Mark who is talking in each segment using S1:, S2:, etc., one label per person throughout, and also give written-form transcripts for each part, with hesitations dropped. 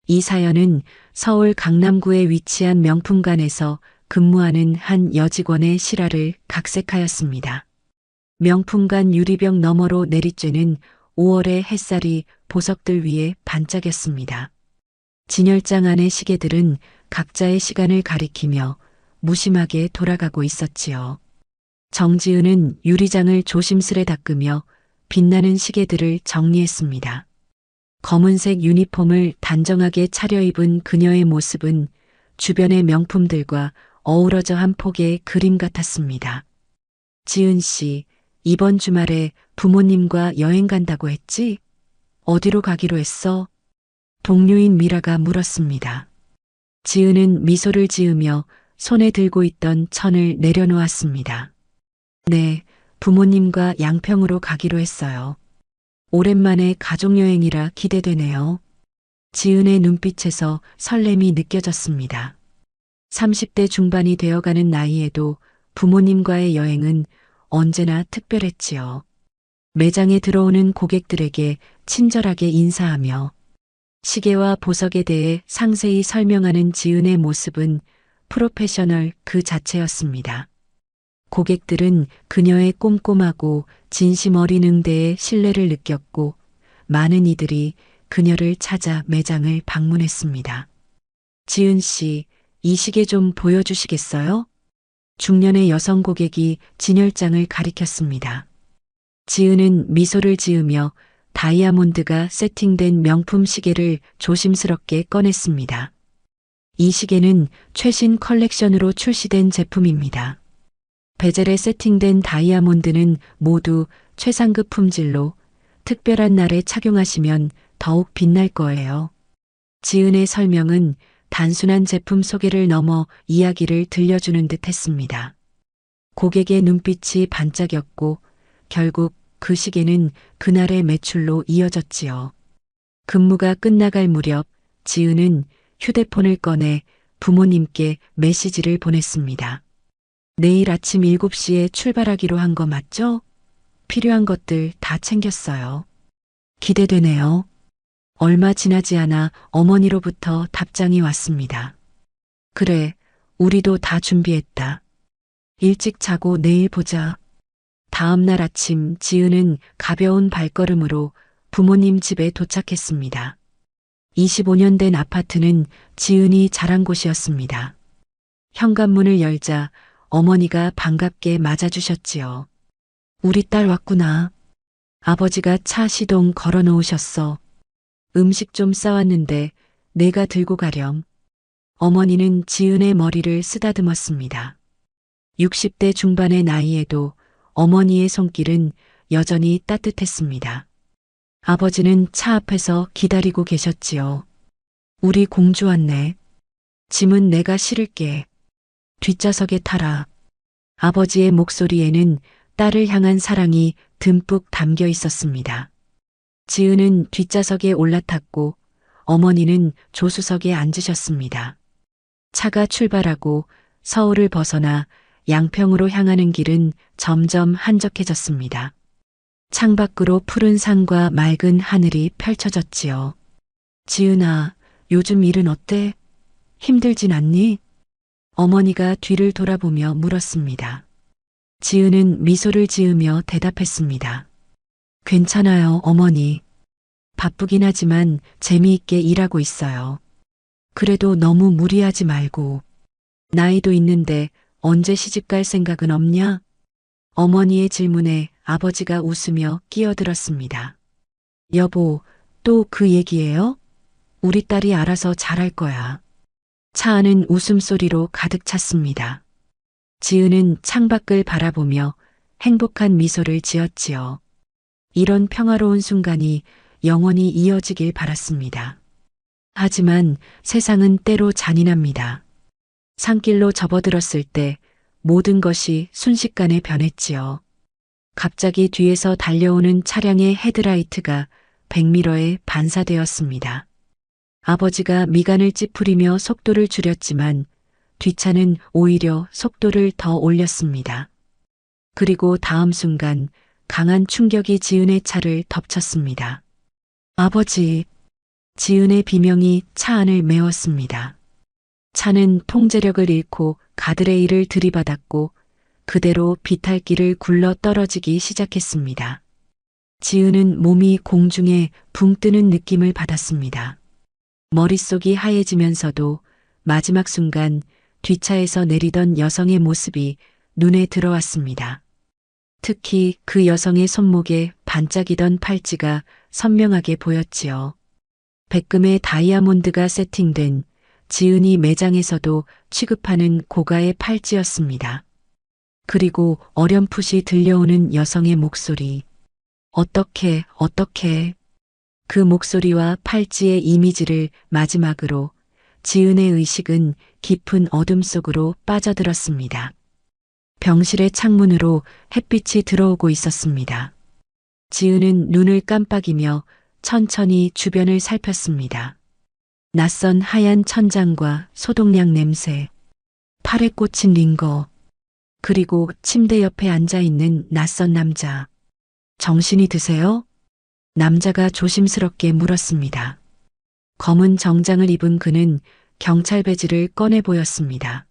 S1: 이 사연은 서울 강남구에 위치한 명품관에서 근무하는 한 여직원의 실화를 각색하였습니다. 명품관 유리병 너머로 내리쬐는 5월의 햇살이 보석들 위에 반짝였습니다. 진열장 안의 시계들은 각자의 시간을 가리키며 무심하게 돌아가고 있었지요. 정지은은 유리장을 조심스레 닦으며 빛나는 시계들을 정리했습니다. 검은색 유니폼을 단정하게 차려입은 그녀의 모습은 주변의 명품들과 어우러져 한 폭의 그림 같았습니다. 지은 씨, 이번 주말에 부모님과 여행 간다고 했지? 어디로 가기로 했어? 동료인 미라가 물었습니다. 지은은 미소를 지으며 손에 들고 있던 천을 내려놓았습니다. 네, 부모님과 양평으로 가기로 했어요. 오랜만에 가족여행이라 기대되네요. 지은의 눈빛에서 설렘이 느껴졌습니다. 30대 중반이 되어가는 나이에도 부모님과의 여행은 언제나 특별했지요. 매장에 들어오는 고객들에게 친절하게 인사하며 시계와 보석에 대해 상세히 설명하는 지은의 모습은 프로페셔널 그 자체였습니다. 고객들은 그녀의 꼼꼼하고 진심 어린 응대에 신뢰를 느꼈고 많은 이들이 그녀를 찾아 매장을 방문했습니다. 지은 씨, 이 시계 좀 보여주시겠어요? 중년의 여성 고객이 진열장을 가리켰습니다. 지은은 미소를 지으며 다이아몬드가 세팅된 명품 시계를 조심스럽게 꺼냈습니다. 이 시계는 최신 컬렉션으로 출시된 제품입니다. 베젤에 세팅된 다이아몬드는 모두 최상급 품질로 특별한 날에 착용하시면 더욱 빛날 거예요. 지은의 설명은 단순한 제품 소개를 넘어 이야기를 들려주는 듯 했습니다. 고객의 눈빛이 반짝였고 결국 그 시계는 그날의 매출로 이어졌지요. 근무가 끝나갈 무렵 지은은 휴대폰을 꺼내 부모님께 메시지를 보냈습니다. 내일 아침 7시에 출발하기로 한 거 맞죠? 필요한 것들 다 챙겼어요. 기대되네요. 얼마 지나지 않아 어머니로부터 답장이 왔습니다. 그래, 우리도 다 준비했다. 일찍 자고 내일 보자. 다음 날 아침 지은은 가벼운 발걸음으로 부모님 집에 도착했습니다. 25년 된 아파트는 지은이 자란 곳이었습니다. 현관문을 열자 어머니가 반갑게 맞아주셨지요. 우리 딸 왔구나. 아버지가 차 시동 걸어 놓으셨어. 음식 좀 싸왔는데 내가 들고 가렴. 어머니는 지은의 머리를 쓰다듬었습니다. 60대 중반의 나이에도 어머니의 손길은 여전히 따뜻했습니다. 아버지는 차 앞에서 기다리고 계셨지요. 우리 공주 왔네. 짐은 내가 실을게. 뒷좌석에 타라. 아버지의 목소리에는 딸을 향한 사랑이 듬뿍 담겨 있었습니다. 지은은 뒷좌석에 올라탔고 어머니는 조수석에 앉으셨습니다. 차가 출발하고 서울을 벗어나 양평으로 향하는 길은 점점 한적해졌습니다. 창밖으로 푸른 산과 맑은 하늘이 펼쳐졌지요. 지은아, 요즘 일은 어때? 힘들진 않니? 어머니가 뒤를 돌아보며 물었습니다. 지은은 미소를 지으며 대답했습니다. 괜찮아요, 어머니. 바쁘긴 하지만 재미있게 일하고 있어요. 그래도 너무 무리하지 말고. 나이도 있는데 언제 시집갈 생각은 없냐? 어머니의 질문에 아버지가 웃으며 끼어들었습니다. 여보, 또 그 얘기예요? 우리 딸이 알아서 잘할 거야. 차 안은 웃음소리로 가득 찼습니다. 지은은 창밖을 바라보며 행복한 미소를 지었지요. 이런 평화로운 순간이 영원히 이어지길 바랐습니다. 하지만 세상은 때로 잔인합니다. 산길로 접어들었을 때 모든 것이 순식간에 변했지요. 갑자기 뒤에서 달려오는 차량의 헤드라이트가 백미러에 반사되었습니다. 아버지가 미간을 찌푸리며 속도를 줄였지만 뒷차는 오히려 속도를 더 올렸습니다. 그리고 다음 순간 강한 충격이 지은의 차를 덮쳤습니다. 아버지, 지은의 비명이 차 안을 메웠습니다. 차는 통제력을 잃고 가드레일을 들이받았고 그대로 비탈길을 굴러 떨어지기 시작했습니다. 지은은 몸이 공중에 붕 뜨는 느낌을 받았습니다. 머릿속이 하얘지면서도 마지막 순간 뒷차에서 내리던 여성의 모습이 눈에 들어왔습니다. 특히 그 여성의 손목에 반짝이던 팔찌가 선명하게 보였지요. 백금의 다이아몬드가 세팅된 지은이 매장에서도 취급하는 고가의 팔찌였습니다. 그리고 어렴풋이 들려오는 여성의 목소리. 어떻게. 그 목소리와 팔찌의 이미지를 마지막으로 지은의 의식은 깊은 어둠 속으로 빠져들었습니다. 병실의 창문으로 햇빛이 들어오고 있었습니다. 지은은 눈을 깜빡이며 천천히 주변을 살폈습니다. 낯선 하얀 천장과 소독약 냄새, 팔에 꽂힌 링거, 그리고 침대 옆에 앉아 있는 낯선 남자. 정신이 드세요? 남자가 조심스럽게 물었습니다. 검은 정장을 입은 그는 경찰 배지를 꺼내 보였습니다.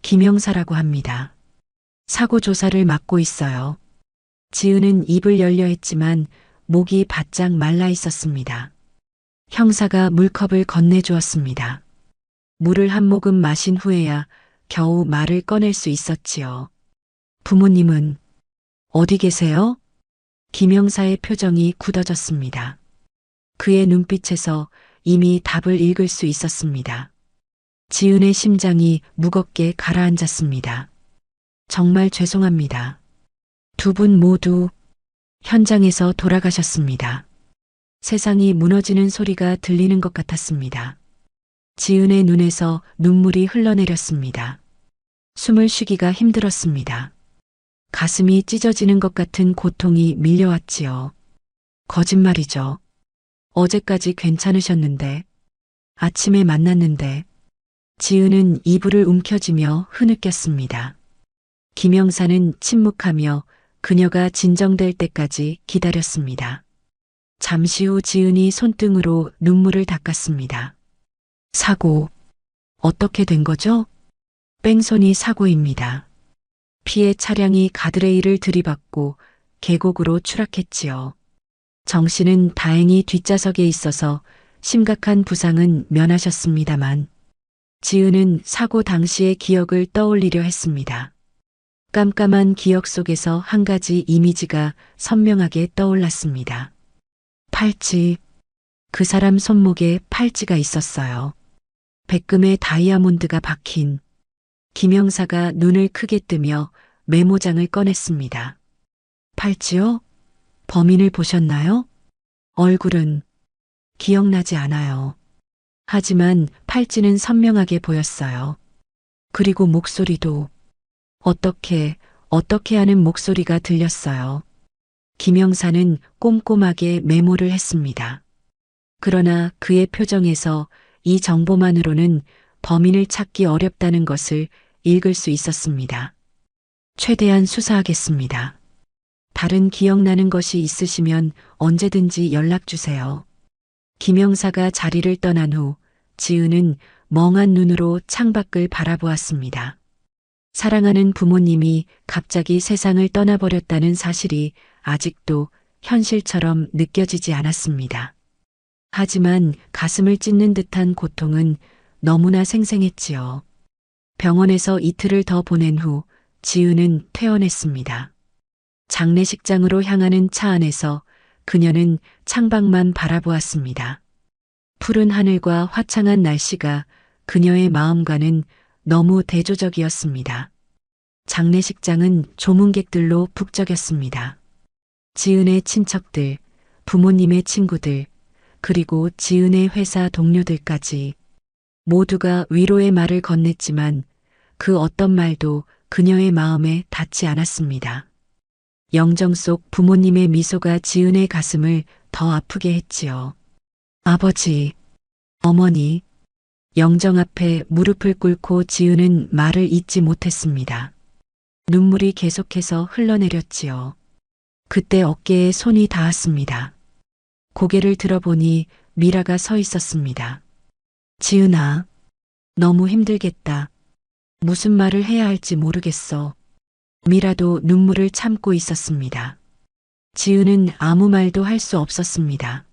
S1: 김형사라고 합니다. 사고 조사를 맡고 있어요. 지은은 입을 열려 했지만 목이 바짝 말라 있었습니다. 형사가 물컵을 건네주었습니다. 물을 한 모금 마신 후에야 겨우 말을 꺼낼 수 있었지요. 부모님은 어디 계세요? 김형사의 표정이 굳어졌습니다. 그의 눈빛에서 이미 답을 읽을 수 있었습니다. 지은의 심장이 무겁게 가라앉았습니다. 정말 죄송합니다. 두 분 모두 현장에서 돌아가셨습니다. 세상이 무너지는 소리가 들리는 것 같았습니다. 지은의 눈에서 눈물이 흘러내렸습니다. 숨을 쉬기가 힘들었습니다. 가슴이 찢어지는 것 같은 고통이 밀려왔지요. 거짓말이죠. 어제까지 괜찮으셨는데, 아침에 만났는데, 지은은 이불을 움켜쥐며 흐느꼈습니다. 김영사는 침묵하며 그녀가 진정될 때까지 기다렸습니다. 잠시 후 지은이 손등으로 눈물을 닦았습니다. 사고, 어떻게 된 거죠? 뺑소니 사고입니다. 피해 차량이 가드레일을 들이받고 계곡으로 추락했지요. 정 씨는 다행히 뒷좌석에 있어서 심각한 부상은 면하셨습니다만 지은은 사고 당시의 기억을 떠올리려 했습니다. 깜깜한 기억 속에서 한 가지 이미지가 선명하게 떠올랐습니다. 팔찌. 그 사람 손목에 팔찌가 있었어요. 백금의 다이아몬드가 박힌. 김형사가 눈을 크게 뜨며 메모장을 꺼냈습니다. 팔찌요? 범인을 보셨나요? 얼굴은 기억나지 않아요. 하지만 팔찌는 선명하게 보였어요. 그리고 목소리도 어떻게 하는 목소리가 들렸어요. 김형사는 꼼꼼하게 메모를 했습니다. 그러나 그의 표정에서 이 정보만으로는 범인을 찾기 어렵다는 것을 읽을 수 있었습니다. 최대한 수사하겠습니다. 다른 기억나는 것이 있으시면 언제든지 연락 주세요. 김형사가 자리를 떠난 후 지은은 멍한 눈으로 창밖을 바라보았습니다. 사랑하는 부모님이 갑자기 세상을 떠나버렸다는 사실이 아직도 현실처럼 느껴지지 않았습니다. 하지만 가슴을 찢는 듯한 고통은 너무나 생생했지요. 병원에서 이틀을 더 보낸 후 지은은 퇴원했습니다. 장례식장으로 향하는 차 안에서 그녀는 창밖만 바라보았습니다. 푸른 하늘과 화창한 날씨가 그녀의 마음과는 너무 대조적이었습니다. 장례식장은 조문객들로 북적였습니다. 지은의 친척들, 부모님의 친구들, 그리고 지은의 회사 동료들까지 모두가 위로의 말을 건넸지만 그 어떤 말도 그녀의 마음에 닿지 않았습니다. 영정 속 부모님의 미소가 지은의 가슴을 더 아프게 했지요. 아버지, 어머니, 영정 앞에 무릎을 꿇고 지은은 말을 잇지 못했습니다. 눈물이 계속해서 흘러내렸지요. 그때 어깨에 손이 닿았습니다. 고개를 들어보니 미라가 서 있었습니다. 지은아, 너무 힘들겠다. 무슨 말을 해야 할지 모르겠어. 미라도 눈물을 참고 있었습니다. 지은은 아무 말도 할 수 없었습니다.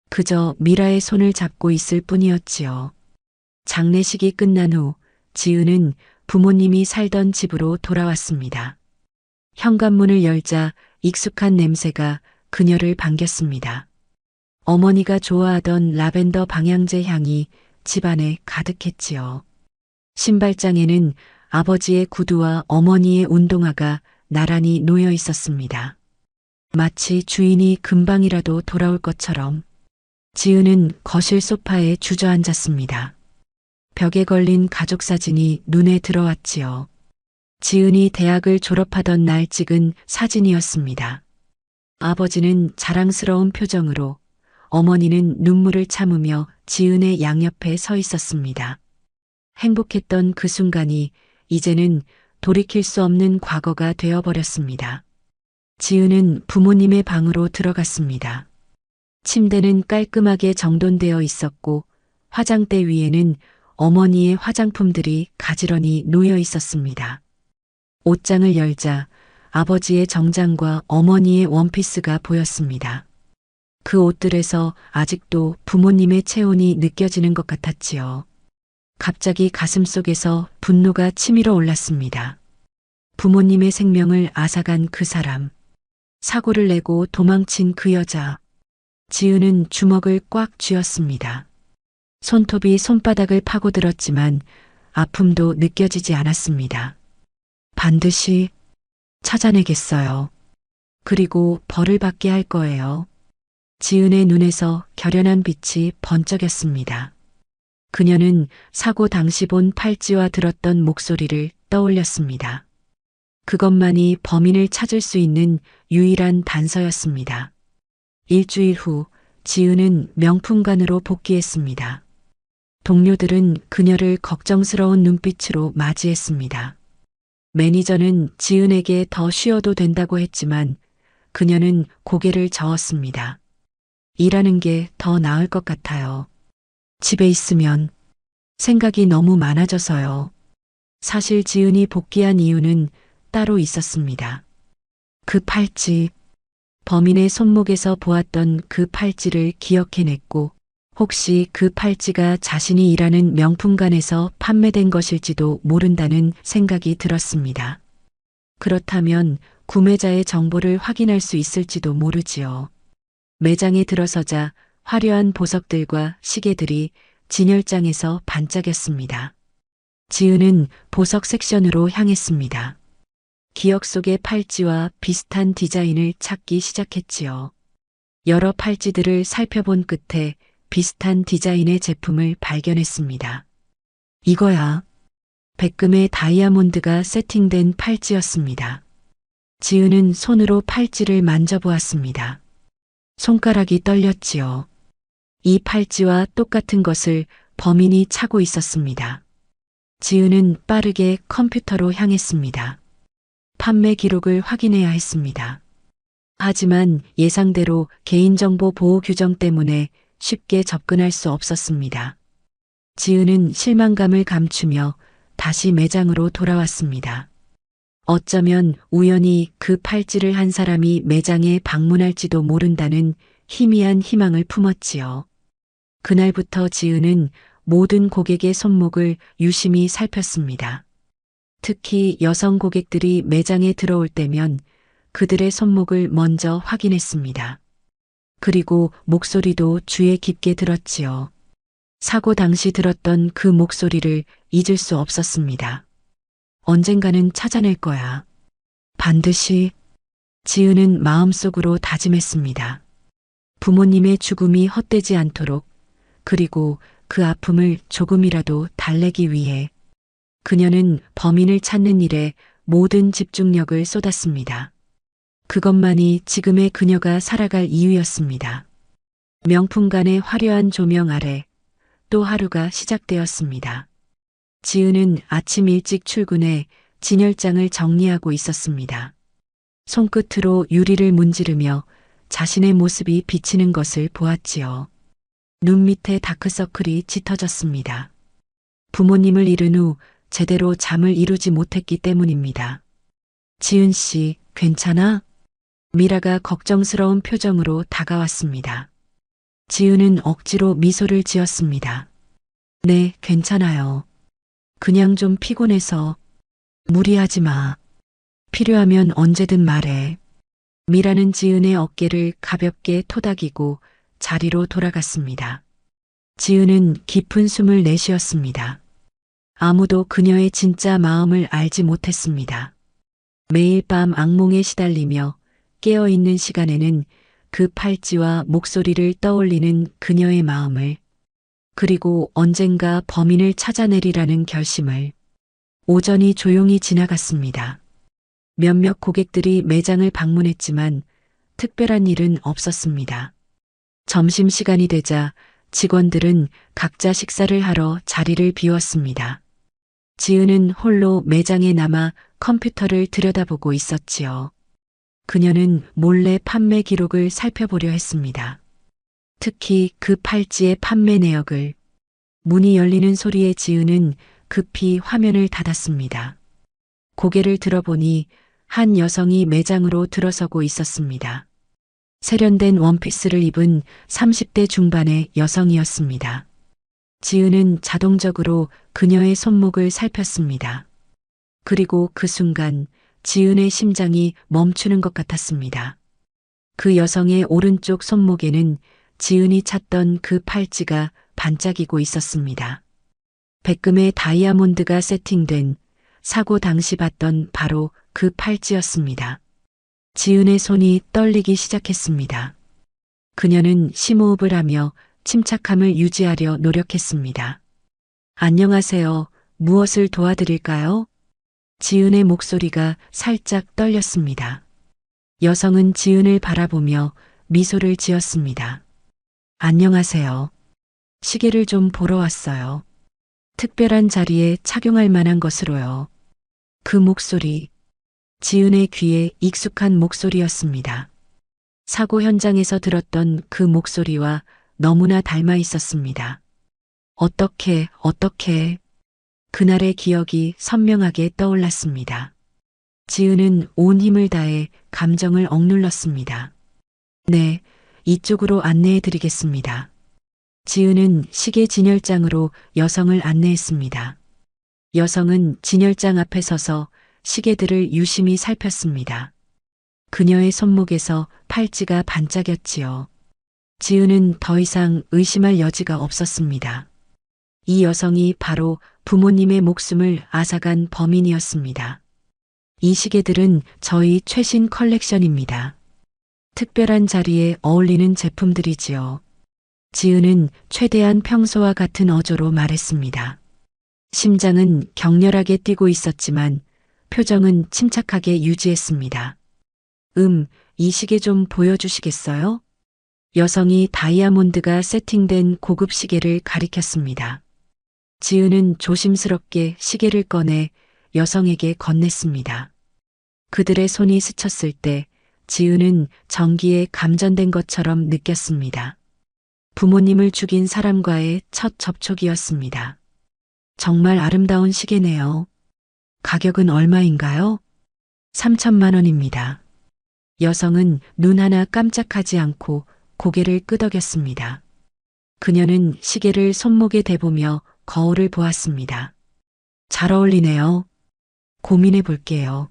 S1: 그저 미라의 손을 잡고 있을 뿐이었지요. 장례식이 끝난 후 지은은 부모님이 살던 집으로 돌아왔습니다. 현관문을 열자 익숙한 냄새가 그녀를 반겼습니다. 어머니가 좋아하던 라벤더 방향제 향이 집안에 가득했지요. 신발장에는 아버지의 구두와 어머니의 운동화가 나란히 놓여 있었습니다. 마치 주인이 금방이라도 돌아올 것처럼. 지은은 거실 소파에 주저앉았습니다. 벽에 걸린 가족 사진이 눈에 들어왔지요. 지은이 대학을 졸업하던 날 찍은 사진이었습니다. 아버지는 자랑스러운 표정으로, 어머니는 눈물을 참으며 지은의 양옆에 서 있었습니다. 행복했던 그 순간이 이제는 돌이킬 수 없는 과거가 되어버렸습니다. 지은은 부모님의 방으로 들어갔습니다. 침대는 깔끔하게 정돈되어 있었고 화장대 위에는 어머니의 화장품들이 가지런히 놓여 있었습니다. 옷장을 열자 아버지의 정장과 어머니의 원피스가 보였습니다. 그 옷들에서 아직도 부모님의 체온이 느껴지는 것 같았지요. 갑자기 가슴속에서 분노가 치밀어 올랐습니다. 부모님의 생명을 앗아간 그 사람, 사고를 내고 도망친 그 여자. 지은은 주먹을 꽉 쥐었습니다. 손톱이 손바닥을 파고들었지만 아픔도 느껴지지 않았습니다. 반드시 찾아내겠어요. 그리고 벌을 받게 할 거예요. 지은의 눈에서 결연한 빛이 번쩍였습니다. 그녀는 사고 당시 본 팔찌와 들었던 목소리를 떠올렸습니다. 그것만이 범인을 찾을 수 있는 유일한 단서였습니다. 일주일 후 지은은 명품관으로 복귀했습니다. 동료들은 그녀를 걱정스러운 눈빛으로 맞이했습니다. 매니저는 지은에게 더 쉬어도 된다고 했지만 그녀는 고개를 저었습니다. 일하는 게 더 나을 것 같아요. 집에 있으면 생각이 너무 많아져서요. 사실 지은이 복귀한 이유는 따로 있었습니다. 그 팔찌, 범인의 손목에서 보았던 그 팔찌를 기억해냈고 혹시 그 팔찌가 자신이 일하는 명품관에서 판매된 것일지도 모른다는 생각이 들었습니다. 그렇다면 구매자의 정보를 확인할 수 있을지도 모르지요. 매장에 들어서자 화려한 보석들과 시계들이 진열장에서 반짝였습니다. 지은은 보석 섹션으로 향했습니다. 기억 속의 팔찌와 비슷한 디자인을 찾기 시작했지요. 여러 팔찌들을 살펴본 끝에 비슷한 디자인의 제품을 발견했습니다. 이거야. 백금의 다이아몬드가 세팅된 팔찌였습니다. 지은은 손으로 팔찌를 만져보았습니다. 손가락이 떨렸지요. 이 팔찌와 똑같은 것을 범인이 차고 있었습니다. 지은은 빠르게 컴퓨터로 향했습니다. 판매 기록을 확인해야 했습니다. 하지만 예상대로 개인정보 보호 규정 때문에 쉽게 접근할 수 없었습니다. 지은은 실망감을 감추며 다시 매장으로 돌아왔습니다. 어쩌면 우연히 그 팔찌를 한 사람이 매장에 방문할지도 모른다는 희미한 희망을 품었지요. 그날부터 지은은 모든 고객의 손목을 유심히 살폈습니다. 특히 여성 고객들이 매장에 들어올 때면 그들의 손목을 먼저 확인했습니다. 그리고 목소리도 귀에 깊게 들었지요. 사고 당시 들었던 그 목소리를 잊을 수 없었습니다. 언젠가는 찾아낼 거야. 반드시. 지은은 마음속으로 다짐했습니다. 부모님의 죽음이 헛되지 않도록, 그리고 그 아픔을 조금이라도 달래기 위해 그녀는 범인을 찾는 일에 모든 집중력을 쏟았습니다. 그것만이 지금의 그녀가 살아갈 이유였습니다. 명품관의 화려한 조명 아래 또 하루가 시작되었습니다. 지은은 아침 일찍 출근해 진열장을 정리하고 있었습니다. 손끝으로 유리를 문지르며 자신의 모습이 비치는 것을 보았지요. 눈 밑에 다크서클이 짙어졌습니다. 부모님을 잃은 후 제대로 잠을 이루지 못했기 때문입니다. 지은 씨, 괜찮아? 미라가 걱정스러운 표정으로 다가왔습니다. 지은은 억지로 미소를 지었습니다. 네, 괜찮아요. 그냥 좀 피곤해서. 무리하지 마. 필요하면 언제든 말해. 미라는 지은의 어깨를 가볍게 토닥이고 자리로 돌아갔습니다. 지은은 깊은 숨을 내쉬었습니다. 아무도 그녀의 진짜 마음을 알지 못했습니다. 매일 밤 악몽에 시달리며 깨어있는 시간에는 그 팔찌와 목소리를 떠올리는 그녀의 마음을, 그리고 언젠가 범인을 찾아내리라는 결심을. 오전이 조용히 지나갔습니다. 몇몇 고객들이 매장을 방문했지만 특별한 일은 없었습니다. 점심시간이 되자 직원들은 각자 식사를 하러 자리를 비웠습니다. 지은은 홀로 매장에 남아 컴퓨터를 들여다보고 있었지요. 그녀는 몰래 판매 기록을 살펴보려 했습니다. 특히 그 팔찌의 판매 내역을. 문이 열리는 소리에 지은은 급히 화면을 닫았습니다. 고개를 들어보니 한 여성이 매장으로 들어서고 있었습니다. 세련된 원피스를 입은 30대 중반의 여성이었습니다. 지은은 자동적으로 그녀의 손목을 살폈습니다. 그리고 그 순간 지은의 심장이 멈추는 것 같았습니다. 그 여성의 오른쪽 손목에는 지은이 찾던 그 팔찌가 반짝이고 있었습니다. 백금의 다이아몬드가 세팅된 사고 당시 봤던 바로 그 팔찌였습니다. 지은의 손이 떨리기 시작했습니다. 그녀는 심호흡을 하며 침착함을 유지하려 노력했습니다. 안녕하세요. 무엇을 도와드릴까요? 지은의 목소리가 살짝 떨렸습니다. 여성은 지은을 바라보며 미소를 지었습니다. 안녕하세요. 시계를 좀 보러 왔어요. 특별한 자리에 착용할 만한 것으로요. 그 목소리, 지은의 귀에 익숙한 목소리였습니다. 사고 현장에서 들었던 그 목소리와 너무나 닮아 있었습니다. 어떻게. 그날의 기억이 선명하게 떠올랐습니다. 지은은 온 힘을 다해 감정을 억눌렀습니다. 네, 이쪽으로 안내해 드리겠습니다. 지은은 시계 진열장으로 여성을 안내했습니다. 여성은 진열장 앞에 서서 시계들을 유심히 살폈습니다. 그녀의 손목에서 팔찌가 반짝였지요. 지은은 더 이상 의심할 여지가 없었습니다. 이 여성이 바로 부모님의 목숨을 앗아간 범인이었습니다. 이 시계들은 저희 최신 컬렉션입니다. 특별한 자리에 어울리는 제품들이지요. 지은은 최대한 평소와 같은 어조로 말했습니다. 심장은 격렬하게 뛰고 있었지만 표정은 침착하게 유지했습니다. 이 시계 좀 보여주시겠어요? 여성이 다이아몬드가 세팅된 고급 시계를 가리켰습니다. 지은은 조심스럽게 시계를 꺼내 여성에게 건넸습니다. 그들의 손이 스쳤을 때 지은은 전기에 감전된 것처럼 느꼈습니다. 부모님을 죽인 사람과의 첫 접촉이었습니다. 정말 아름다운 시계네요. 가격은 얼마인가요? 3천만 원입니다. 여성은 눈 하나 깜짝하지 않고 고개를 끄덕였습니다. 그녀는 시계를 손목에 대보며 거울을 보았습니다. 잘 어울리네요. 고민해 볼게요.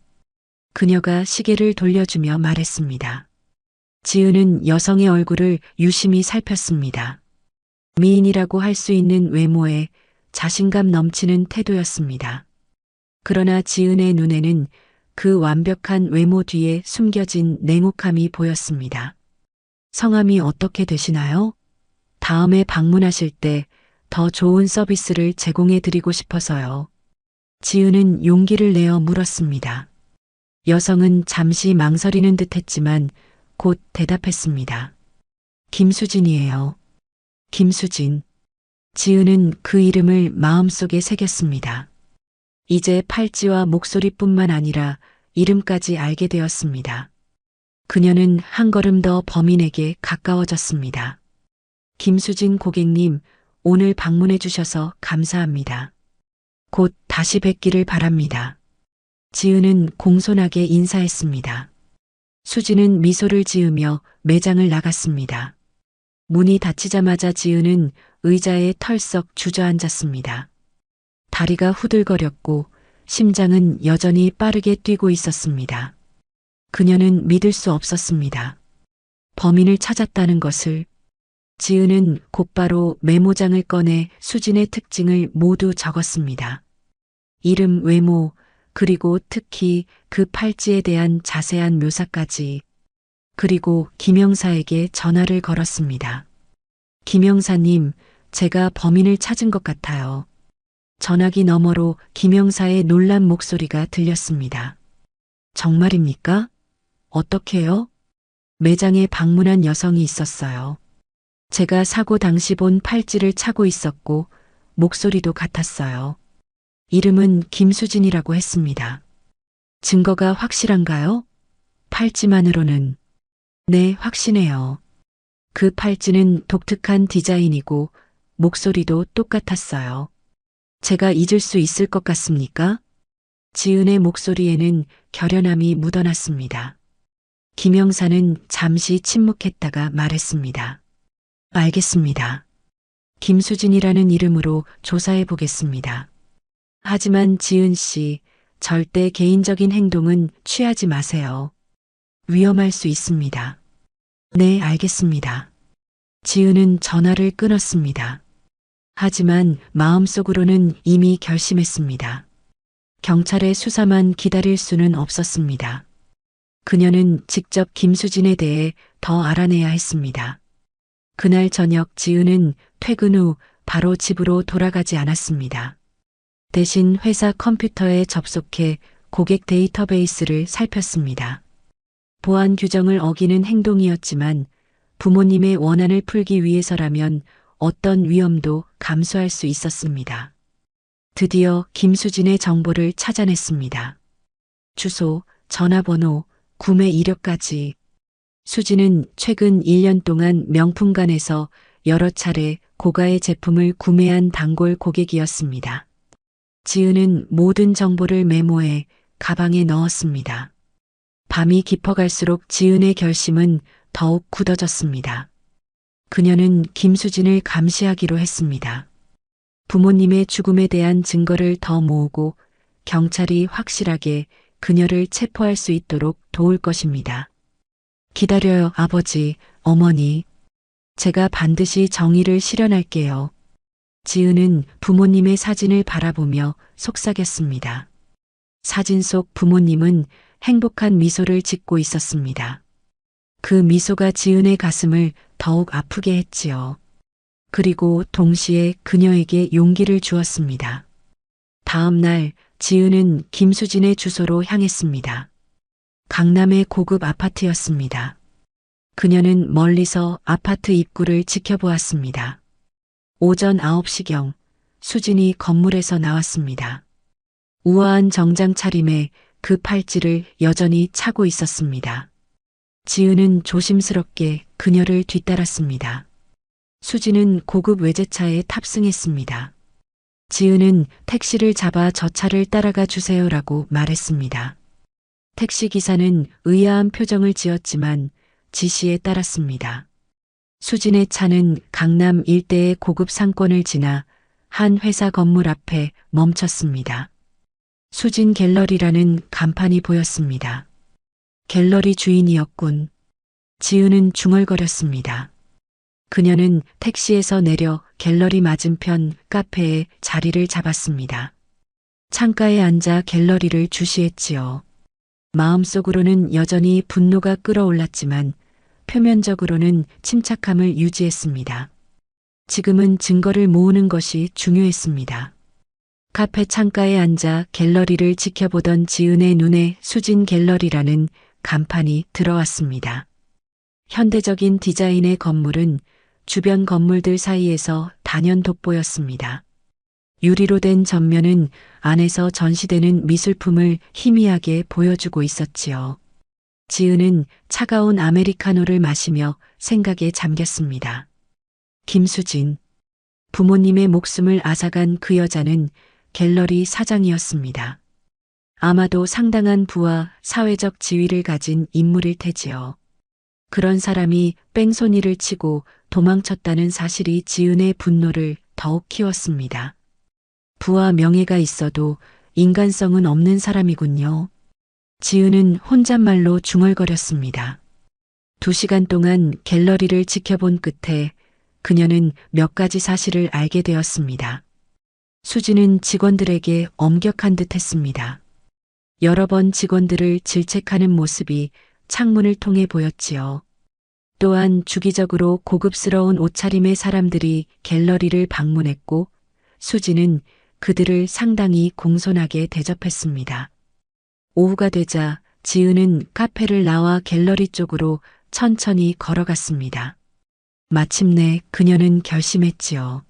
S1: 그녀가 시계를 돌려주며 말했습니다. 지은은 여성의 얼굴을 유심히 살폈습니다. 미인이라고 할 수 있는 외모에 자신감 넘치는 태도였습니다. 그러나 지은의 눈에는 그 완벽한 외모 뒤에 숨겨진 냉혹함이 보였습니다. 성함이 어떻게 되시나요? 다음에 방문하실 때 더 좋은 서비스를 제공해 드리고 싶어서요. 지은은 용기를 내어 물었습니다. 여성은 잠시 망설이는 듯 했지만 곧 대답했습니다. 김수진이에요. 김수진. 지은은 그 이름을 마음속에 새겼습니다. 이제 팔찌와 목소리뿐만 아니라 이름까지 알게 되었습니다. 그녀는 한 걸음 더 범인에게 가까워졌습니다. 김수진 고객님, 오늘 방문해 주셔서 감사합니다. 곧 다시 뵙기를 바랍니다. 지은은 공손하게 인사했습니다. 수진은 미소를 지으며 매장을 나갔습니다. 문이 닫히자마자 지은은 의자에 털썩 주저앉았습니다. 다리가 후들거렸고 심장은 여전히 빠르게 뛰고 있었습니다. 그녀는 믿을 수 없었습니다. 범인을 찾았다는 것을. 지은은 곧바로 메모장을 꺼내 수진의 특징을 모두 적었습니다. 이름, 외모, 그리고 특히 그 팔찌에 대한 자세한 묘사까지. 그리고 김영사에게 전화를 걸었습니다. 김영사님, 제가 범인을 찾은 것 같아요. 전화기 너머로 김영사의 놀란 목소리가 들렸습니다. 정말입니까? 어떻게요? 매장에 방문한 여성이 있었어요. 제가 사고 당시 본 팔찌를 차고 있었고 목소리도 같았어요. 이름은 김수진이라고 했습니다. 증거가 확실한가요? 팔찌만으로는. 네, 확신해요. 그 팔찌는 독특한 디자인이고 목소리도 똑같았어요. 제가 잊을 수 있을 것 같습니까? 지은의 목소리에는 결연함이 묻어났습니다. 김영사는 잠시 침묵했다가 말했습니다. 알겠습니다. 김수진이라는 이름으로 조사해 보겠습니다. 하지만 지은 씨, 절대 개인적인 행동은 취하지 마세요. 위험할 수 있습니다. 네, 알겠습니다. 지은은 전화를 끊었습니다. 하지만 마음속으로는 이미 결심했습니다. 경찰의 수사만 기다릴 수는 없었습니다. 그녀는 직접 김수진에 대해 더 알아내야 했습니다. 그날 저녁 지은은 퇴근 후 바로 집으로 돌아가지 않았습니다. 대신 회사 컴퓨터에 접속해 고객 데이터베이스를 살폈습니다. 보안 규정을 어기는 행동이었지만 부모님의 원한을 풀기 위해서라면 어떤 위험도 감수할 수 있었습니다. 드디어 김수진의 정보를 찾아냈습니다. 주소, 전화번호, 구매 이력까지. 수진은 최근 1년 동안 명품관에서 여러 차례 고가의 제품을 구매한 단골 고객이었습니다. 지은은 모든 정보를 메모해 가방에 넣었습니다. 밤이 깊어갈수록 지은의 결심은 더욱 굳어졌습니다. 그녀는 김수진을 감시하기로 했습니다. 부모님의 죽음에 대한 증거를 더 모으고 경찰이 확실하게 그녀를 체포할 수 있도록 도울 것입니다. 기다려요, 아버지, 어머니. 제가 반드시 정의를 실현할게요. 지은은 부모님의 사진을 바라보며 속삭였습니다. 사진 속 부모님은 행복한 미소를 짓고 있었습니다. 그 미소가 지은의 가슴을 더욱 아프게 했지요. 그리고 동시에 그녀에게 용기를 주었습니다. 다음 날 지은은 김수진의 주소로 향했습니다. 강남의 고급 아파트였습니다. 그녀는 멀리서 아파트 입구를 지켜보았습니다. 오전 9시경 수진이 건물에서 나왔습니다. 우아한 정장 차림에 그 팔찌를 여전히 차고 있었습니다. 지은은 조심스럽게 그녀를 뒤따랐습니다. 수진은 고급 외제차에 탑승했습니다. 지은은 택시를 잡아 저 차를 따라가 주세요라고 말했습니다. 택시기사는 의아한 표정을 지었지만 지시에 따랐습니다. 수진의 차는 강남 일대의 고급 상권을 지나 한 회사 건물 앞에 멈췄습니다. 수진 갤러리라는 간판이 보였습니다. 갤러리 주인이었군. 지은은 중얼거렸습니다. 그녀는 택시에서 내려 갤러리 맞은편 카페에 자리를 잡았습니다. 창가에 앉아 갤러리를 주시했지요. 마음속으로는 여전히 분노가 끓어올랐지만 표면적으로는 침착함을 유지했습니다. 지금은 증거를 모으는 것이 중요했습니다. 카페 창가에 앉아 갤러리를 지켜보던 지은의 눈에 수진 갤러리라는 간판이 들어왔습니다. 현대적인 디자인의 건물은 주변 건물들 사이에서 단연 돋보였습니다. 유리로 된 전면은 안에서 전시되는 미술품을 희미하게 보여주고 있었지요. 지은은 차가운 아메리카노를 마시며 생각에 잠겼습니다. 김수진. 부모님의 목숨을 앗아간 그 여자는 갤러리 사장이었습니다. 아마도 상당한 부와 사회적 지위를 가진 인물일 테지요. 그런 사람이 뺑소니를 치고 도망쳤다는 사실이 지은의 분노를 더욱 키웠습니다. 부와 명예가 있어도 인간성은 없는 사람이군요. 지은은 혼잣말로 중얼거렸습니다. 2시간 동안 갤러리를 지켜본 끝에 그녀는 몇 가지 사실을 알게 되었습니다. 수지는 직원들에게 엄격한 듯 했습니다. 여러 번 직원들을 질책하는 모습이 창문을 통해 보였지요. 또한 주기적으로 고급스러운 옷차림의 사람들이 갤러리를 방문했고 수지는 그들을 상당히 공손하게 대접했습니다. 오후가 되자 지은은 카페를 나와 갤러리 쪽으로 천천히 걸어갔습니다. 마침내 그녀는 결심했지요.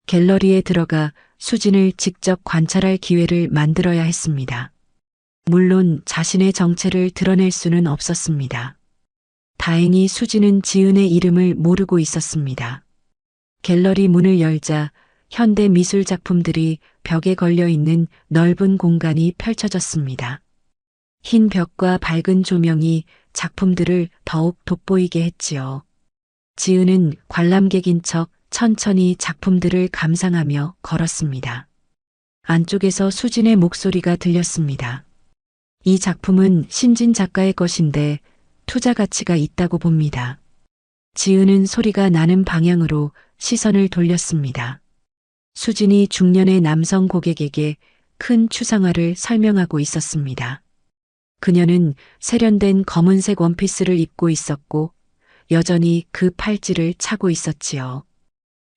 S1: 갤러리에 들어가 수진을 직접 관찰할 기회를 만들어야 했습니다. 물론 자신의 정체를 드러낼 수는 없었습니다. 다행히 수진은 지은의 이름을 모르고 있었습니다. 갤러리 문을 열자 현대 미술 작품들이 벽에 걸려 있는 넓은 공간이 펼쳐졌습니다. 흰 벽과 밝은 조명이 작품들을 더욱 돋보이게 했지요. 지은은 관람객인 척 천천히 작품들을 감상하며 걸었습니다. 안쪽에서 수진의 목소리가 들렸습니다. 이 작품은 신진 작가의 것인데 투자 가치가 있다고 봅니다. 지은은 소리가 나는 방향으로 시선을 돌렸습니다. 수진이 중년의 남성 고객에게 큰 추상화를 설명하고 있었습니다. 그녀는 세련된 검은색 원피스를 입고 있었고 여전히 그 팔찌를 차고 있었지요.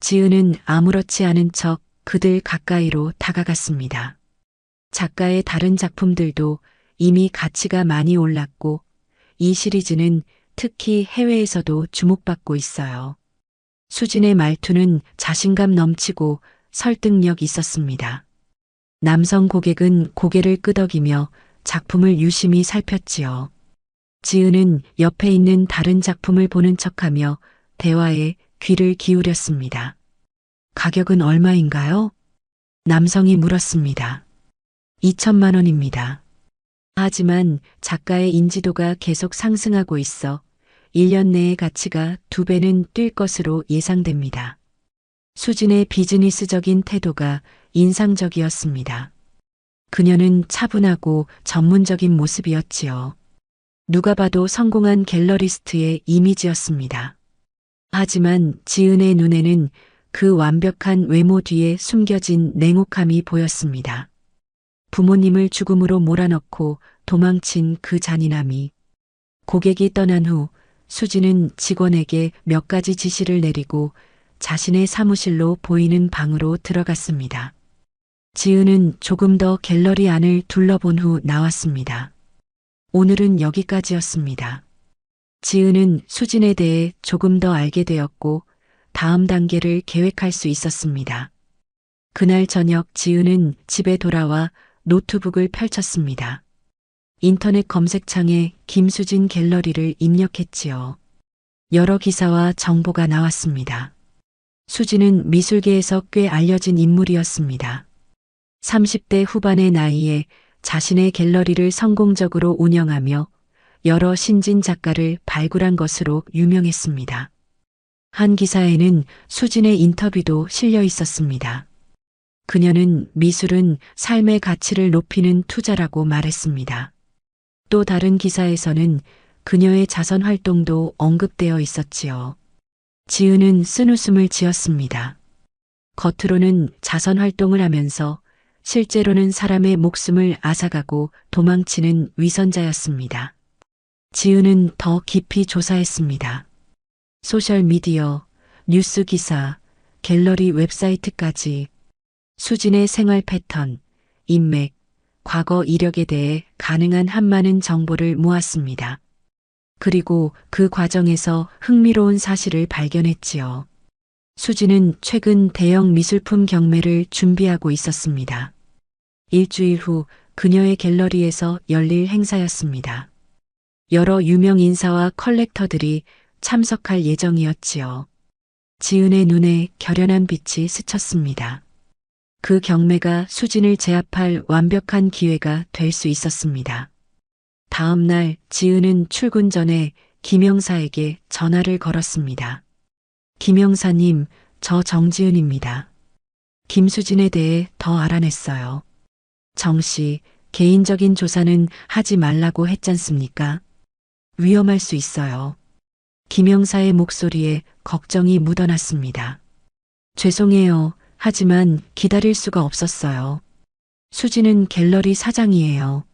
S1: 지은은 아무렇지 않은 척 그들 가까이로 다가갔습니다. 작가의 다른 작품들도 이미 가치가 많이 올랐고 이 시리즈는 특히 해외에서도 주목받고 있어요. 수진의 말투는 자신감 넘치고 설득력 있었습니다. 남성 고객은 고개를 끄덕이며 작품을 유심히 살폈지요. 지은은 옆에 있는 다른 작품을 보는 척하며 대화에 귀를 기울였습니다. 가격은 얼마인가요? 남성이 물었습니다. 2천만 원입니다. 하지만 작가의 인지도가 계속 상승하고 있어 1년 내의 가치가 2배는 뛸 것으로 예상됩니다. 수진의 비즈니스적인 태도가 인상적이었습니다. 그녀는 차분하고 전문적인 모습이었지요. 누가 봐도 성공한 갤러리스트의 이미지였습니다. 하지만 지은의 눈에는 그 완벽한 외모 뒤에 숨겨진 냉혹함이 보였습니다. 부모님을 죽음으로 몰아넣고 도망친 그 잔인함이. 고객이 떠난 후 수지는 직원에게 몇 가지 지시를 내리고 자신의 사무실로 보이는 방으로 들어갔습니다. 지은은 조금 더 갤러리 안을 둘러본 후 나왔습니다. 오늘은 여기까지였습니다. 지은은 수진에 대해 조금 더 알게 되었고 다음 단계를 계획할 수 있었습니다. 그날 저녁 지은은 집에 돌아와 노트북을 펼쳤습니다. 인터넷 검색창에 김수진 갤러리를 입력했지요. 여러 기사와 정보가 나왔습니다. 수진은 미술계에서 꽤 알려진 인물이었습니다. 30대 후반의 나이에 자신의 갤러리를 성공적으로 운영하며 여러 신진 작가를 발굴한 것으로 유명했습니다. 한 기사에는 수진의 인터뷰도 실려 있었습니다. 그녀는 미술은 삶의 가치를 높이는 투자라고 말했습니다. 또 다른 기사에서는 그녀의 자선 활동도 언급되어 있었지요. 지은은 쓴웃음을 지었습니다. 겉으로는 자선 활동을 하면서 실제로는 사람의 목숨을 앗아가고 도망치는 위선자였습니다. 지은은 더 깊이 조사했습니다. 소셜미디어, 뉴스 기사, 갤러리 웹사이트까지 수진의 생활 패턴, 인맥, 과거 이력에 대해 가능한 한 많은 정보를 모았습니다. 그리고 그 과정에서 흥미로운 사실을 발견했지요. 수진은 최근 대형 미술품 경매를 준비하고 있었습니다. 일주일 후 그녀의 갤러리에서 열릴 행사였습니다. 여러 유명 인사와 컬렉터들이 참석할 예정이었지요. 지은의 눈에 결연한 빛이 스쳤습니다. 그 경매가 수진을 제압할 완벽한 기회가 될 수 있었습니다. 다음 날 지은은 출근 전에 김영사에게 전화를 걸었습니다. 김영사님, 저 정지은입니다. 김수진에 대해 더 알아냈어요. 정 씨, 개인적인 조사는 하지 말라고 했잖습니까? 위험할 수 있어요. 김영사의 목소리에 걱정이 묻어났습니다. 죄송해요. 하지만 기다릴 수가 없었어요. 수진은 갤러리 사장이에요.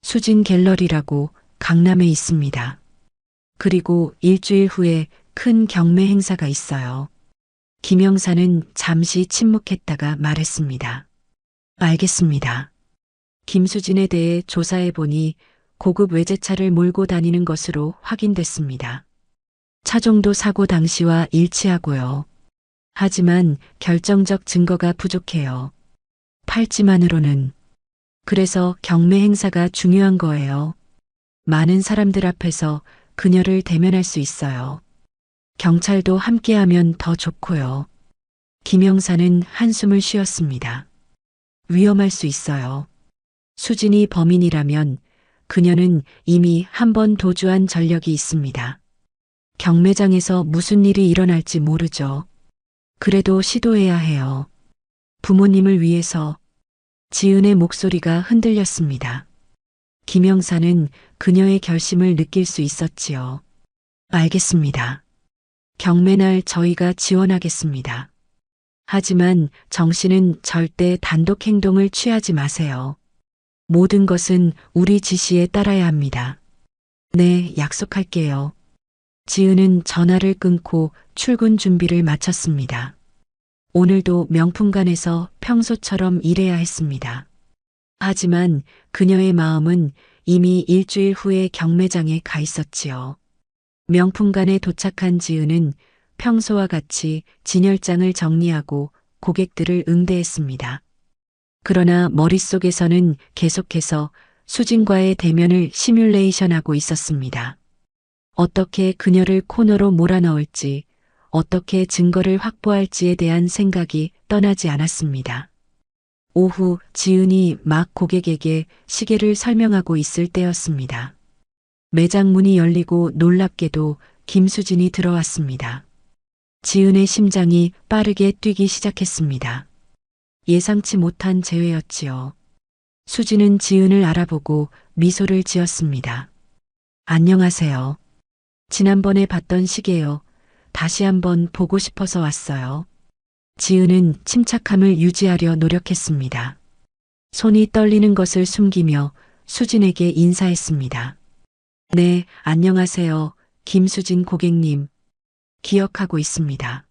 S1: 수진 갤러리라고 강남에 있습니다. 그리고 일주일 후에 큰 경매 행사가 있어요. 김영사는 잠시 침묵했다가 말했습니다. 알겠습니다. 김수진에 대해 조사해 보니 고급 외제차를 몰고 다니는 것으로 확인됐습니다. 차종도 사고 당시와 일치하고요. 하지만 결정적 증거가 부족해요. 팔찌만으로는. 그래서 경매 행사가 중요한 거예요. 많은 사람들 앞에서 그녀를 대면할 수 있어요. 경찰도 함께하면 더 좋고요. 김영사는 한숨을 쉬었습니다. 위험할 수 있어요. 수진이 범인이라면 그녀는 이미 한 번 도주한 전력이 있습니다. 경매장에서 무슨 일이 일어날지 모르죠. 그래도 시도해야 해요. 부모님을 위해서. 지은의 목소리가 흔들렸습니다. 김영사는 그녀의 결심을 느낄 수 있었지요. 알겠습니다. 경매날 저희가 지원하겠습니다. 하지만 정 씨는 절대 단독 행동을 취하지 마세요. 모든 것은 우리 지시에 따라야 합니다. 네, 약속할게요. 지은은 전화를 끊고 출근 준비를 마쳤습니다. 오늘도 명품관에서 평소처럼 일해야 했습니다. 하지만 그녀의 마음은 이미 일주일 후에 경매장에 가 있었지요. 명품관에 도착한 지은은 평소와 같이 진열장을 정리하고 고객들을 응대했습니다. 그러나 머릿속에서는 계속해서 수진과의 대면을 시뮬레이션하고 있었습니다. 어떻게 그녀를 코너로 몰아넣을지, 어떻게 증거를 확보할지에 대한 생각이 떠나지 않았습니다. 오후 지은이 막 고객에게 시계를 설명하고 있을 때였습니다. 매장 문이 열리고 놀랍게도 김수진이 들어왔습니다. 지은의 심장이 빠르게 뛰기 시작했습니다. 예상치 못한 재회였지요. 수진은 지은을 알아보고 미소를 지었습니다. 안녕하세요. 지난번에 봤던 시계요. 다시 한번 보고 싶어서 왔어요. 지은은 침착함을 유지하려 노력했습니다. 손이 떨리는 것을 숨기며 수진에게 인사했습니다. 네, 안녕하세요. 김수진 고객님. 기억하고 있습니다.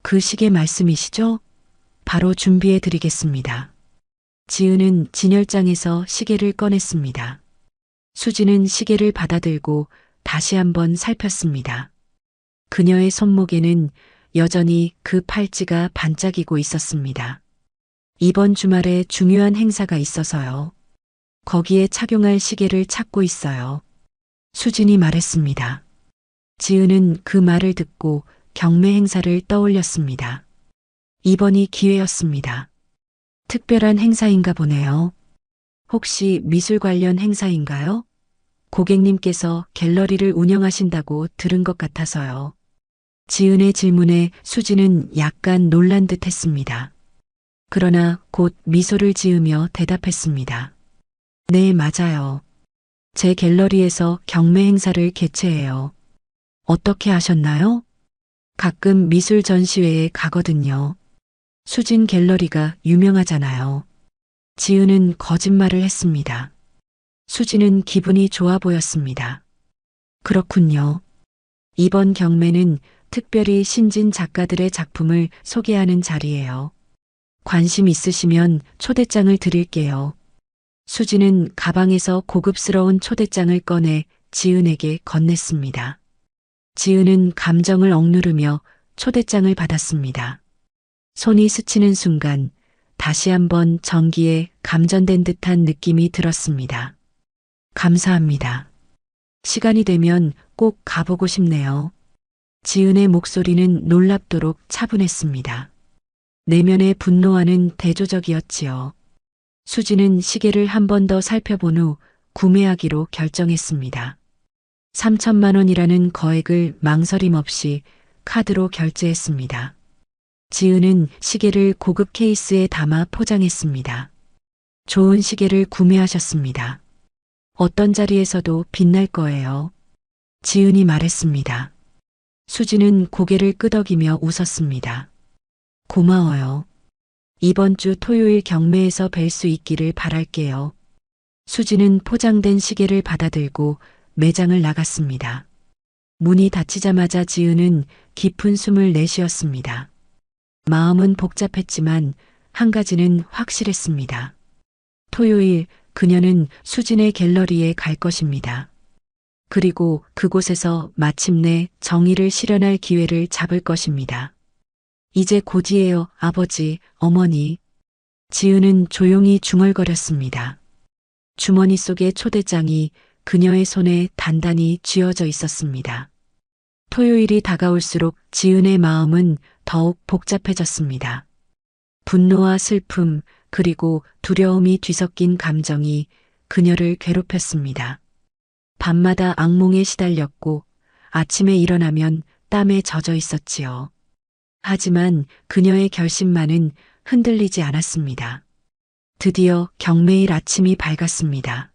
S1: 그 시계 말씀이시죠? 바로 준비해 드리겠습니다. 지은은 진열장에서 시계를 꺼냈습니다. 수진은 시계를 받아들고 다시 한번 살폈습니다. 그녀의 손목에는 여전히 그 팔찌가 반짝이고 있었습니다. 이번 주말에 중요한 행사가 있어서요. 거기에 착용할 시계를 찾고 있어요. 수진이 말했습니다. 지은은 그 말을 듣고 경매 행사를 떠올렸습니다. 이번이 기회였습니다. 특별한 행사인가 보네요. 혹시 미술 관련 행사인가요? 고객님께서 갤러리를 운영하신다고 들은 것 같아서요. 지은의 질문에 수진은 약간 놀란 듯 했습니다. 그러나 곧 미소를 지으며 대답했습니다. 네, 맞아요. 제 갤러리에서 경매 행사를 개최해요. 어떻게 아셨나요? 가끔 미술 전시회에 가거든요. 수진 갤러리가 유명하잖아요. 지은은 거짓말을 했습니다. 수진은 기분이 좋아 보였습니다. 그렇군요. 이번 경매는 특별히 신진 작가들의 작품을 소개하는 자리예요. 관심 있으시면 초대장을 드릴게요. 수진은 가방에서 고급스러운 초대장을 꺼내 지은에게 건넸습니다. 지은은 감정을 억누르며 초대장을 받았습니다. 손이 스치는 순간 다시 한번 전기에 감전된 듯한 느낌이 들었습니다. 감사합니다. 시간이 되면 꼭 가보고 싶네요. 지은의 목소리는 놀랍도록 차분했습니다. 내면의 분노와는 대조적이었지요. 수지는 시계를 한 번 더 살펴본 후 구매하기로 결정했습니다. 3천만 원이라는 거액을 망설임 없이 카드로 결제했습니다. 지은은 시계를 고급 케이스에 담아 포장했습니다. 좋은 시계를 구매하셨습니다. 어떤 자리에서도 빛날 거예요. 지은이 말했습니다. 수지는 고개를 끄덕이며 웃었습니다. 고마워요. 이번 주 토요일 경매에서 뵐 수 있기를 바랄게요. 수지는 포장된 시계를 받아들고 매장을 나갔습니다. 문이 닫히자마자 지은은 깊은 숨을 내쉬었습니다. 마음은 복잡했지만 한 가지는 확실했습니다. 토요일 그녀는 수진의 갤러리에 갈 것입니다. 그리고 그곳에서 마침내 정의를 실현할 기회를 잡을 것입니다. 이제 곧이에요, 아버지, 어머니. 지은은 조용히 중얼거렸습니다. 주머니 속의 초대장이 그녀의 손에 단단히 쥐어져 있었습니다. 토요일이 다가올수록 지은의 마음은 더욱 복잡해졌습니다. 분노와 슬픔, 그리고 두려움이 뒤섞인 감정이 그녀를 괴롭혔습니다. 밤마다 악몽에 시달렸고 아침에 일어나면 땀에 젖어 있었지요. 하지만 그녀의 결심만은 흔들리지 않았습니다. 드디어 경매일 아침이 밝았습니다.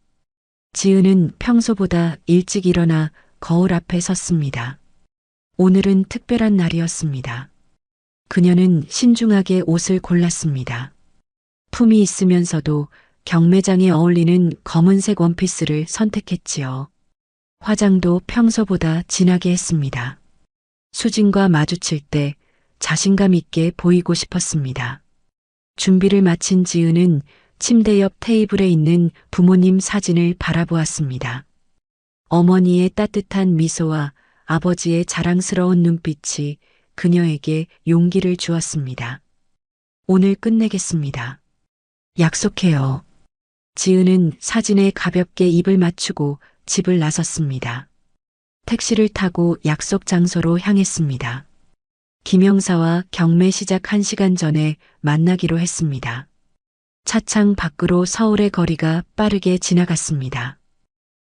S1: 지은은 평소보다 일찍 일어나 거울 앞에 섰습니다. 오늘은 특별한 날이었습니다. 그녀는 신중하게 옷을 골랐습니다. 품이 있으면서도 경매장에 어울리는 검은색 원피스를 선택했지요. 화장도 평소보다 진하게 했습니다. 수진과 마주칠 때 자신감 있게 보이고 싶었습니다. 준비를 마친 지은은 침대 옆 테이블에 있는 부모님 사진을 바라보았습니다. 어머니의 따뜻한 미소와 아버지의 자랑스러운 눈빛이 그녀에게 용기를 주었습니다. 오늘 끝내겠습니다. 약속해요. 지은은 사진에 가볍게 입을 맞추고 집을 나섰습니다. 택시를 타고 약속 장소로 향했습니다. 김영사와 경매 시작 1시간 전에 만나기로 했습니다. 차창 밖으로 서울의 거리가 빠르게 지나갔습니다.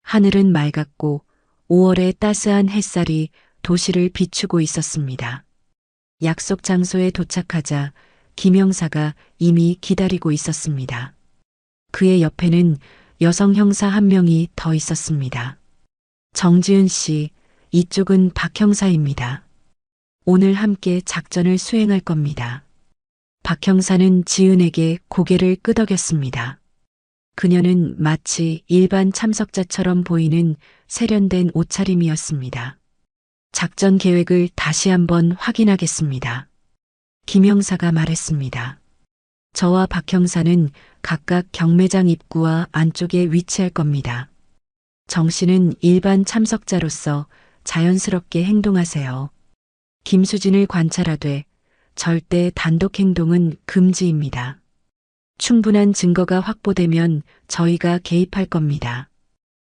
S1: 하늘은 맑았고 5월의 따스한 햇살이 도시를 비추고 있었습니다. 약속 장소에 도착하자 김영사가 이미 기다리고 있었습니다. 그의 옆에는 여성 형사 한 명이 더 있었습니다. 정지은 씨, 이쪽은 박 형사입니다. 오늘 함께 작전을 수행할 겁니다. 박 형사는 지은에게 고개를 끄덕였습니다. 그녀는 마치 일반 참석자처럼 보이는 세련된 옷차림이었습니다. 작전 계획을 다시 한번 확인하겠습니다. 김 형사가 말했습니다. 저와 박 형사는 각각 경매장 입구와 안쪽에 위치할 겁니다. 정 씨는 일반 참석자로서 자연스럽게 행동하세요. 김수진을 관찰하되 절대 단독 행동은 금지입니다. 충분한 증거가 확보되면 저희가 개입할 겁니다.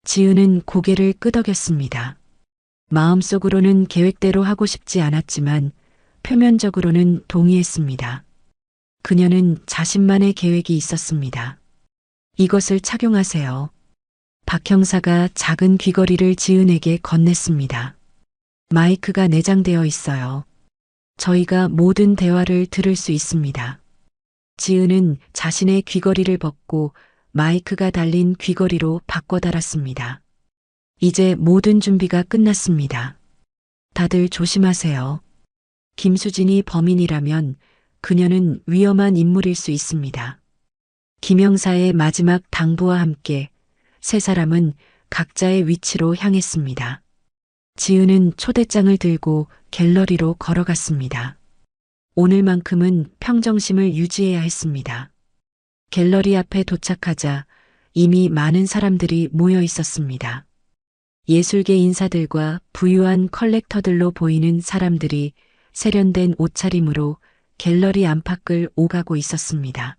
S1: 지은은 고개를 끄덕였습니다. 마음속으로는 계획대로 하고 싶지 않았지만 표면적으로는 동의했습니다. 그녀는 자신만의 계획이 있었습니다. 이것을 착용하세요. 박 형사가 작은 귀걸이를 지은에게 건넸습니다. 마이크가 내장되어 있어요. 저희가 모든 대화를 들을 수 있습니다. 지은은 자신의 귀걸이를 벗고 마이크가 달린 귀걸이로 바꿔 달았습니다. 이제 모든 준비가 끝났습니다. 다들 조심하세요. 김수진이 범인이라면 그녀는 위험한 인물일 수 있습니다. 김 형사의 마지막 당부와 함께 세 사람은 각자의 위치로 향했습니다. 지은은 초대장을 들고 갤러리로 걸어갔습니다. 오늘만큼은 평정심을 유지해야 했습니다. 갤러리 앞에 도착하자 이미 많은 사람들이 모여 있었습니다. 예술계 인사들과 부유한 컬렉터들로 보이는 사람들이 세련된 옷차림으로 갤러리 안팎을 오가고 있었습니다.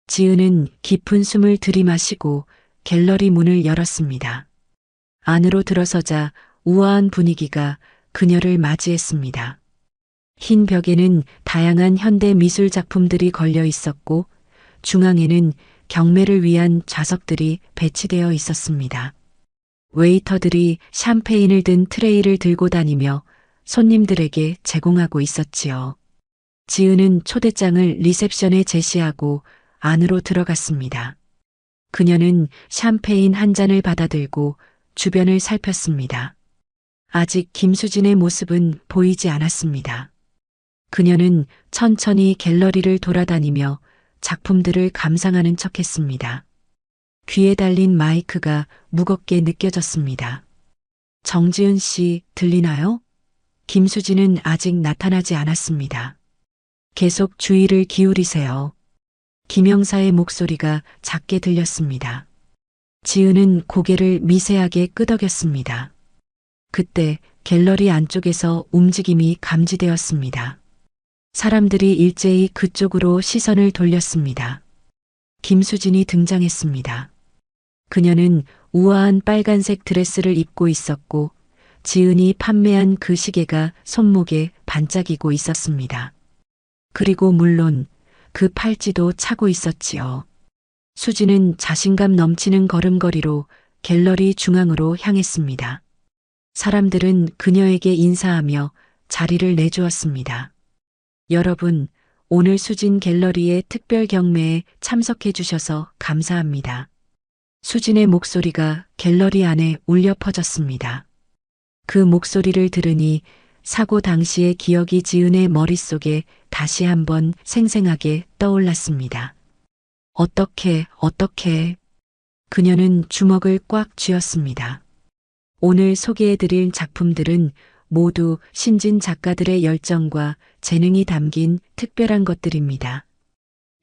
S1: 지은은 깊은 숨을 들이마시고 갤러리 문을 열었습니다. 안으로 들어서자 우아한 분위기가 그녀를 맞이했습니다. 흰 벽에는 다양한 현대 미술 작품들이 걸려 있었고 중앙에는 경매를 위한 좌석들이 배치되어 있었습니다. 웨이터들이 샴페인을 든 트레이를 들고 다니며 손님들에게 제공하고 있었지요. 지은은 초대장을 리셉션에 제시하고 안으로 들어갔습니다. 그녀는 샴페인 한 잔을 받아들고 주변을 살폈습니다. 아직 김수진의 모습은 보이지 않았습니다. 그녀는 천천히 갤러리를 돌아다니며 작품들을 감상하는 척했습니다. 귀에 달린 마이크가 무겁게 느껴졌습니다. 정지은 씨, 들리나요? 김수진은 아직 나타나지 않았습니다. 계속 주의를 기울이세요. 김영사의 목소리가 작게 들렸습니다. 지은은 고개를 미세하게 끄덕였습니다. 그때 갤러리 안쪽에서 움직임이 감지되었습니다. 사람들이 일제히 그쪽으로 시선을 돌렸습니다. 김수진이 등장했습니다. 그녀는 우아한 빨간색 드레스를 입고 있었고 지은이 판매한 그 시계가 손목에 반짝이고 있었습니다. 그리고 물론 그 팔찌도 차고 있었지요. 수지는 자신감 넘치는 걸음걸이로 갤러리 중앙으로 향했습니다. 사람들은 그녀에게 인사하며 자리를 내주었습니다. 여러분, 오늘 수진 갤러리의 특별 경매에 참석해 주셔서 감사합니다. 수진의 목소리가 갤러리 안에 울려 퍼졌습니다. 그 목소리를 들으니 사고 당시의 기억이 지은의 머릿속에 다시 한번 생생하게 떠올랐습니다. 어떻게. 그녀는 주먹을 꽉 쥐었습니다. 오늘 소개해드릴 작품들은 모두 신진 작가들의 열정과 재능이 담긴 특별한 것들입니다.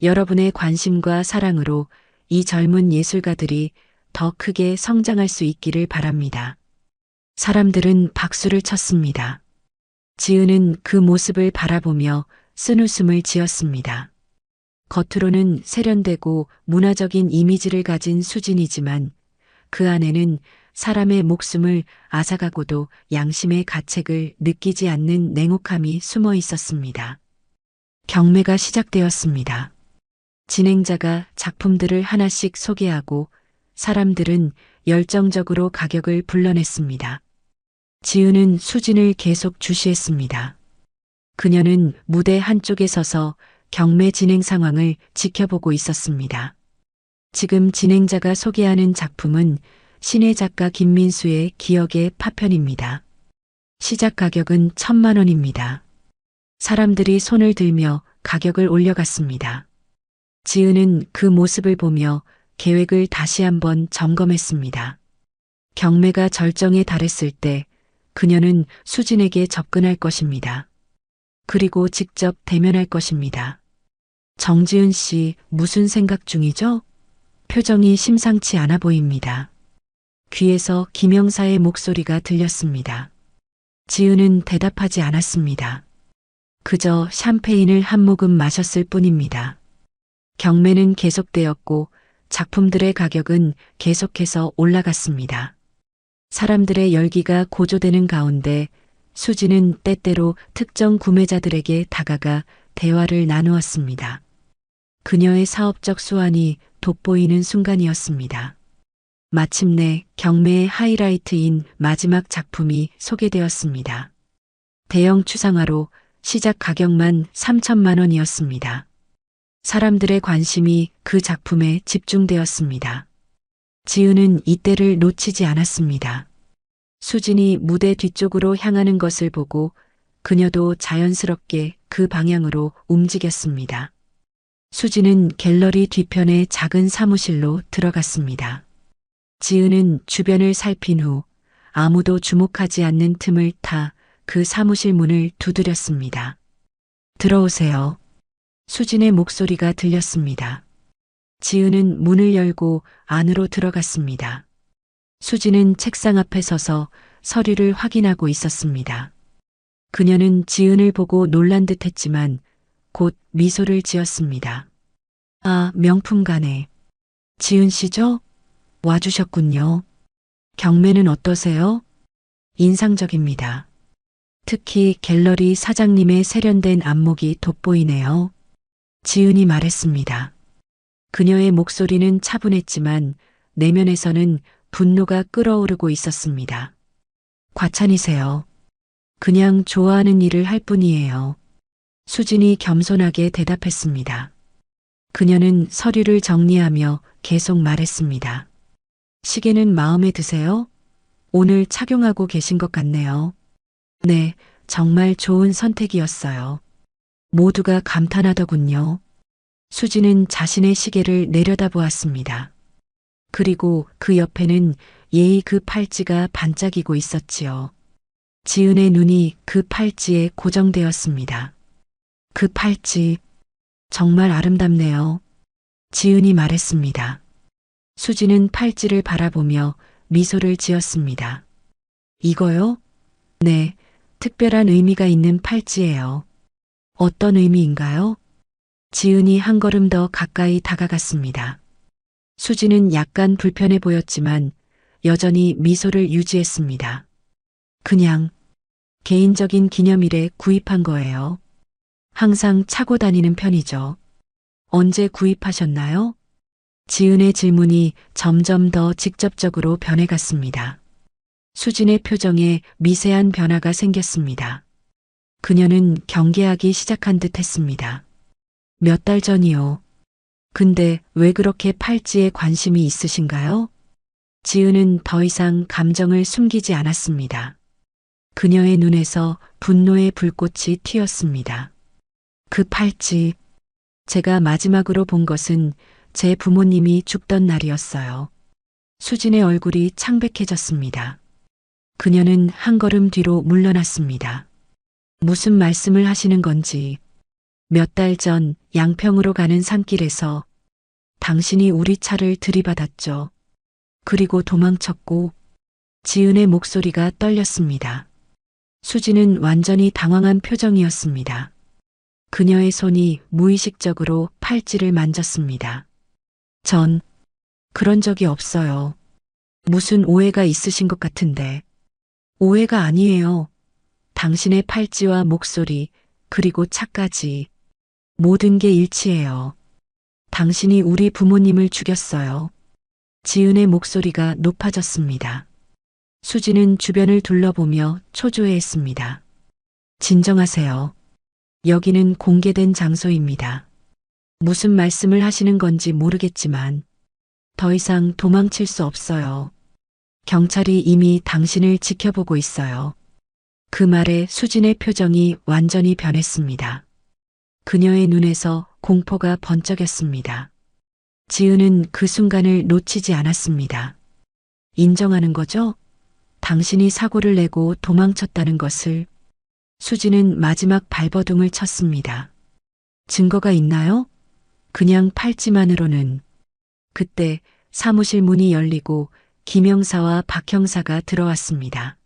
S1: 여러분의 관심과 사랑으로 이 젊은 예술가들이 더 크게 성장할 수 있기를 바랍니다. 사람들은 박수를 쳤습니다. 지은은 그 모습을 바라보며 쓴웃음을 지었습니다. 겉으로는 세련되고 문화적인 이미지를 가진 수진이지만 그 안에는 사람의 목숨을 앗아가고도 양심의 가책을 느끼지 않는 냉혹함이 숨어 있었습니다. 경매가 시작되었습니다. 진행자가 작품들을 하나씩 소개하고 사람들은 열정적으로 가격을 불러냈습니다. 지은은 수진을 계속 주시했습니다. 그녀는 무대 한쪽에 서서 경매 진행 상황을 지켜보고 있었습니다. 지금 진행자가 소개하는 작품은 신예 작가 김민수의 기억의 파편입니다. 시작 가격은 1,000만 원입니다. 사람들이 손을 들며 가격을 올려갔습니다. 지은은 그 모습을 보며 계획을 다시 한번 점검했습니다. 경매가 절정에 달했을 때 그녀는 수진에게 접근할 것입니다. 그리고 직접 대면할 것입니다. 정지은 씨, 무슨 생각 중이죠? 표정이 심상치 않아 보입니다. 귀에서 김영사의 목소리가 들렸습니다. 지은은 대답하지 않았습니다. 그저 샴페인을 한 모금 마셨을 뿐입니다. 경매는 계속되었고 작품들의 가격은 계속해서 올라갔습니다. 사람들의 열기가 고조되는 가운데 수지는 때때로 특정 구매자들에게 다가가 대화를 나누었습니다. 그녀의 사업적 수완이 돋보이는 순간이었습니다. 마침내 경매의 하이라이트인 마지막 작품이 소개되었습니다. 대형 추상화로 시작 가격만 3,000만 원이었습니다. 사람들의 관심이 그 작품에 집중되었습니다. 지은은 이때를 놓치지 않았습니다. 수진이 무대 뒤쪽으로 향하는 것을 보고 그녀도 자연스럽게 그 방향으로 움직였습니다. 수진은 갤러리 뒤편의 작은 사무실로 들어갔습니다. 지은은 주변을 살핀 후 아무도 주목하지 않는 틈을 타 그 사무실 문을 두드렸습니다. 들어오세요. 수진의 목소리가 들렸습니다. 지은은 문을 열고 안으로 들어갔습니다. 수진은 책상 앞에 서서 서류를 확인하고 있었습니다. 그녀는 지은을 보고 놀란 듯 했지만 곧 미소를 지었습니다. 아, 명품가네. 지은 씨죠? 와주셨군요. 경매는 어떠세요? 인상적입니다. 특히 갤러리 사장님의 세련된 안목이 돋보이네요. 지은이 말했습니다. 그녀의 목소리는 차분했지만 내면에서는 분노가 끓어오르고 있었습니다. 과찬이세요. 그냥 좋아하는 일을 할 뿐이에요. 수진이 겸손하게 대답했습니다. 그녀는 서류를 정리하며 계속 말했습니다. 시계는 마음에 드세요? 오늘 착용하고 계신 것 같네요. 네, 정말 좋은 선택이었어요. 모두가 감탄하더군요. 수지는 자신의 시계를 내려다보았습니다. 그리고 그 옆에는 예의 그 팔찌가 반짝이고 있었지요. 지은의 눈이 그 팔찌에 고정되었습니다. 그 팔찌, 정말 아름답네요. 지은이 말했습니다. 수지는 팔찌를 바라보며 미소를 지었습니다. 이거요? 네, 특별한 의미가 있는 팔찌예요. 어떤 의미인가요? 지은이 한 걸음 더 가까이 다가갔습니다. 수지는 약간 불편해 보였지만 여전히 미소를 유지했습니다. 그냥 개인적인 기념일에 구입한 거예요. 항상 차고 다니는 편이죠. 언제 구입하셨나요? 지은의 질문이 점점 더 직접적으로 변해갔습니다. 수진의 표정에 미세한 변화가 생겼습니다. 그녀는 경계하기 시작한 듯 했습니다. 몇 달 전이요. 근데 왜 그렇게 팔찌에 관심이 있으신가요? 지은은 더 이상 감정을 숨기지 않았습니다. 그녀의 눈에서 분노의 불꽃이 튀었습니다. 그 팔찌, 제가 마지막으로 본 것은 제 부모님이 죽던 날이었어요. 수진의 얼굴이 창백해졌습니다. 그녀는 한 걸음 뒤로 물러났습니다. 무슨 말씀을 하시는 건지. 몇 달 전 양평으로 가는 산길에서 당신이 우리 차를 들이받았죠. 그리고 도망쳤고. 지은의 목소리가 떨렸습니다. 수지는 완전히 당황한 표정이었습니다. 그녀의 손이 무의식적으로 팔찌를 만졌습니다. 전 그런 적이 없어요. 무슨 오해가 있으신 것 같은데. 오해가 아니에요. 당신의 팔찌와 목소리, 그리고 차까지. 모든 게 일치해요. 당신이 우리 부모님을 죽였어요. 지은의 목소리가 높아졌습니다. 수지는 주변을 둘러보며 초조해했습니다. 진정하세요. 여기는 공개된 장소입니다. 무슨 말씀을 하시는 건지 모르겠지만 더 이상 도망칠 수 없어요. 경찰이 이미 당신을 지켜보고 있어요. 그 말에 수진의 표정이 완전히 변했습니다. 그녀의 눈에서 공포가 번쩍였습니다. 지은은 그 순간을 놓치지 않았습니다. 인정하는 거죠? 당신이 사고를 내고 도망쳤다는 것을. 수지는 마지막 발버둥을 쳤습니다. 증거가 있나요? 그냥 팔찌만으로는. 그때 사무실 문이 열리고 김 형사와 박 형사가 들어왔습니다.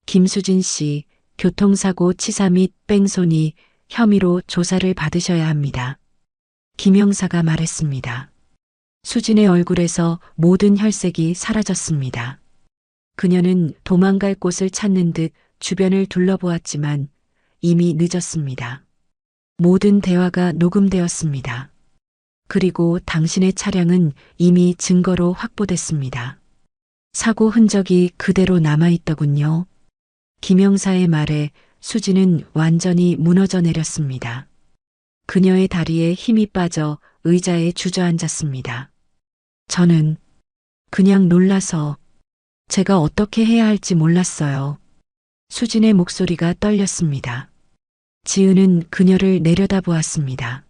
S1: 김수진 씨, 교통사고 치사 및 뺑소니 혐의로 조사를 받으셔야 합니다. 김 형사가 말했습니다. 수진의 얼굴에서 모든 혈색이 사라졌습니다. 그녀는 도망갈 곳을 찾는 듯 주변을 둘러보았지만 이미 늦었습니다. 모든 대화가 녹음되었습니다. 그리고 당신의 차량은 이미 증거로 확보됐습니다. 사고 흔적이 그대로 남아있더군요. 김 형사의 말에 수지는 완전히 무너져 내렸습니다. 그녀의 다리에 힘이 빠져 의자에 주저앉았습니다. 저는 그냥 놀라서 제가 어떻게 해야 할지 몰랐어요. 수진의 목소리가 떨렸습니다. 지은은 그녀를 내려다보았습니다.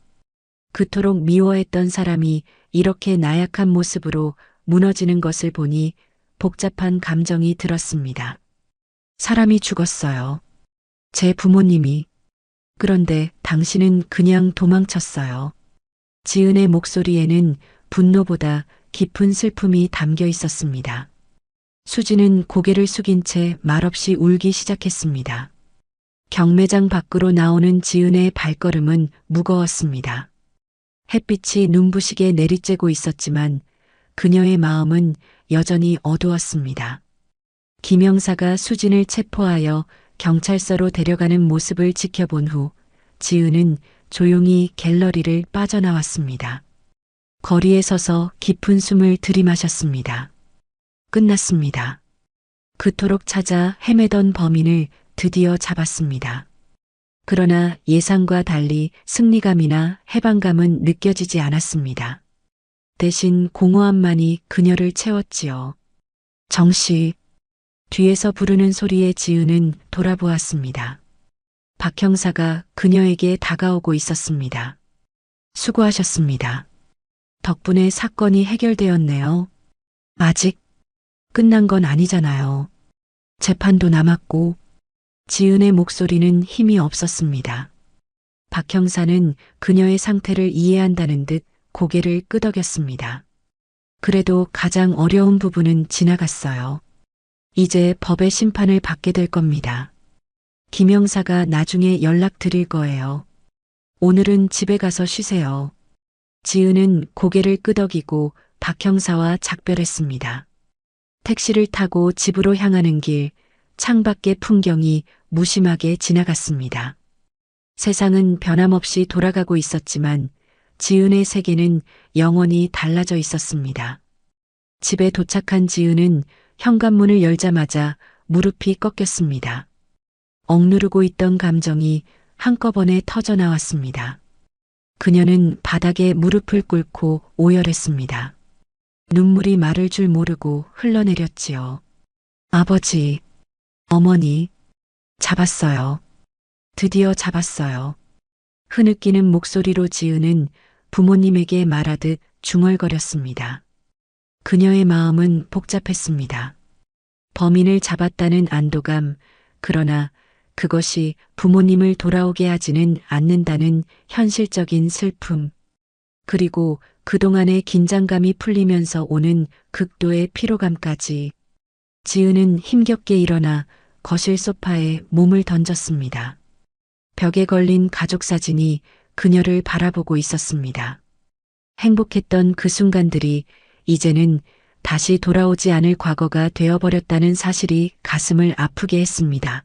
S1: 그토록 미워했던 사람이 이렇게 나약한 모습으로 무너지는 것을 보니 복잡한 감정이 들었습니다. 사람이 죽었어요. 제 부모님이. 그런데 당신은 그냥 도망쳤어요. 지은의 목소리에는 분노보다 깊은 슬픔이 담겨 있었습니다. 수지는 고개를 숙인 채 말없이 울기 시작했습니다. 경매장 밖으로 나오는 지은의 발걸음은 무거웠습니다. 햇빛이 눈부시게 내리쬐고 있었지만 그녀의 마음은 여전히 어두웠습니다. 김 형사가 수진을 체포하여 경찰서로 데려가는 모습을 지켜본 후 지은은 조용히 갤러리를 빠져나왔습니다. 거리에 서서 깊은 숨을 들이마셨습니다. 끝났습니다. 그토록 찾아 헤매던 범인을 드디어 잡았습니다. 그러나 예상과 달리 승리감이나 해방감은 느껴지지 않았습니다. 대신 공허함만이 그녀를 채웠지요. 정씨. 뒤에서 부르는 소리에 지은은 돌아보았습니다. 박 형사가 그녀에게 다가오고 있었습니다. 수고하셨습니다. 덕분에 사건이 해결되었네요. 아직 끝난 건 아니잖아요. 재판도 남았고. 지은의 목소리는 힘이 없었습니다. 박 형사는 그녀의 상태를 이해한다는 듯 고개를 끄덕였습니다. 그래도 가장 어려운 부분은 지나갔어요. 이제 법의 심판을 받게 될 겁니다. 김 형사가 나중에 연락드릴 거예요. 오늘은 집에 가서 쉬세요. 지은은 고개를 끄덕이고 박 형사와 작별했습니다. 택시를 타고 집으로 향하는 길, 창밖의 풍경이 무심하게 지나갔습니다. 세상은 변함없이 돌아가고 있었지만 지은의 세계는 영원히 달라져 있었습니다. 집에 도착한 지은은 현관문을 열자마자 무릎이 꺾였습니다. 억누르고 있던 감정이 한꺼번에 터져 나왔습니다. 그녀는 바닥에 무릎을 꿇고 오열했습니다. 눈물이 마를 줄 모르고 흘러내렸지요. 아버지, 어머니, 잡았어요. 드디어 잡았어요. 흐느끼는 목소리로 지은은 부모님에게 말하듯 중얼거렸습니다. 그녀의 마음은 복잡했습니다. 범인을 잡았다는 안도감, 그러나 그것이 부모님을 돌아오게 하지는 않는다는 현실적인 슬픔, 그리고 그동안의 긴장감이 풀리면서 오는 극도의 피로감까지. 지은은 힘겹게 일어나 거실 소파에 몸을 던졌습니다. 벽에 걸린 가족 사진이 그녀를 바라보고 있었습니다. 행복했던 그 순간들이 이제는 다시 돌아오지 않을 과거가 되어버렸다는 사실이 가슴을 아프게 했습니다.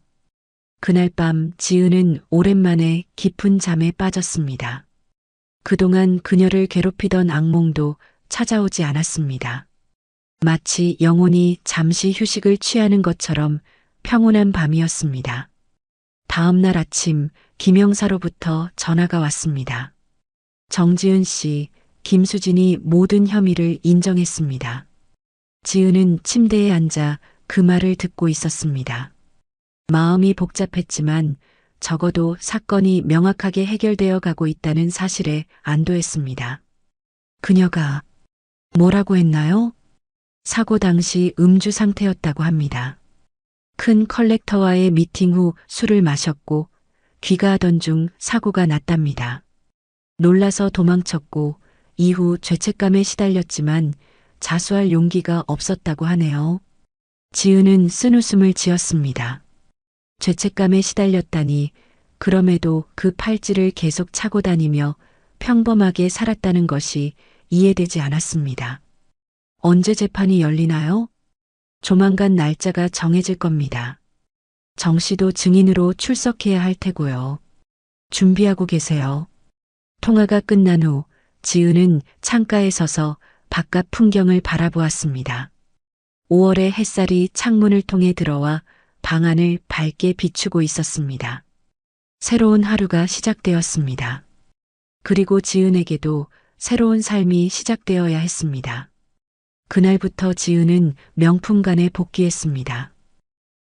S1: 그날 밤 지은은 오랜만에 깊은 잠에 빠졌습니다. 그동안 그녀를 괴롭히던 악몽도 찾아오지 않았습니다. 마치 영혼이 잠시 휴식을 취하는 것처럼 평온한 밤이었습니다. 다음 날 아침 김영사로부터 전화가 왔습니다. 정지은 씨, 김수진이 모든 혐의를 인정했습니다. 지은은 침대에 앉아 그 말을 듣고 있었습니다. 마음이 복잡했지만 적어도 사건이 명확하게 해결되어 가고 있다는 사실에 안도했습니다. 그녀가 뭐라고 했나요? 사고 당시 음주 상태였다고 합니다. 큰 컬렉터와의 미팅 후 술을 마셨고 귀가하던 중 사고가 났답니다. 놀라서 도망쳤고 이후 죄책감에 시달렸지만 자수할 용기가 없었다고 하네요. 지은은 쓴웃음을 지었습니다. 죄책감에 시달렸다니, 그럼에도 그 팔찌를 계속 차고 다니며 평범하게 살았다는 것이 이해되지 않았습니다. 언제 재판이 열리나요? 조만간 날짜가 정해질 겁니다. 정 씨도 증인으로 출석해야 할 테고요. 준비하고 계세요. 통화가 끝난 후 지은은 창가에 서서 바깥 풍경을 바라보았습니다. 5월의 햇살이 창문을 통해 들어와 방 안을 밝게 비추고 있었습니다. 새로운 하루가 시작되었습니다. 그리고 지은에게도 새로운 삶이 시작되어야 했습니다. 그날부터 지은은 명품관에 복귀했습니다.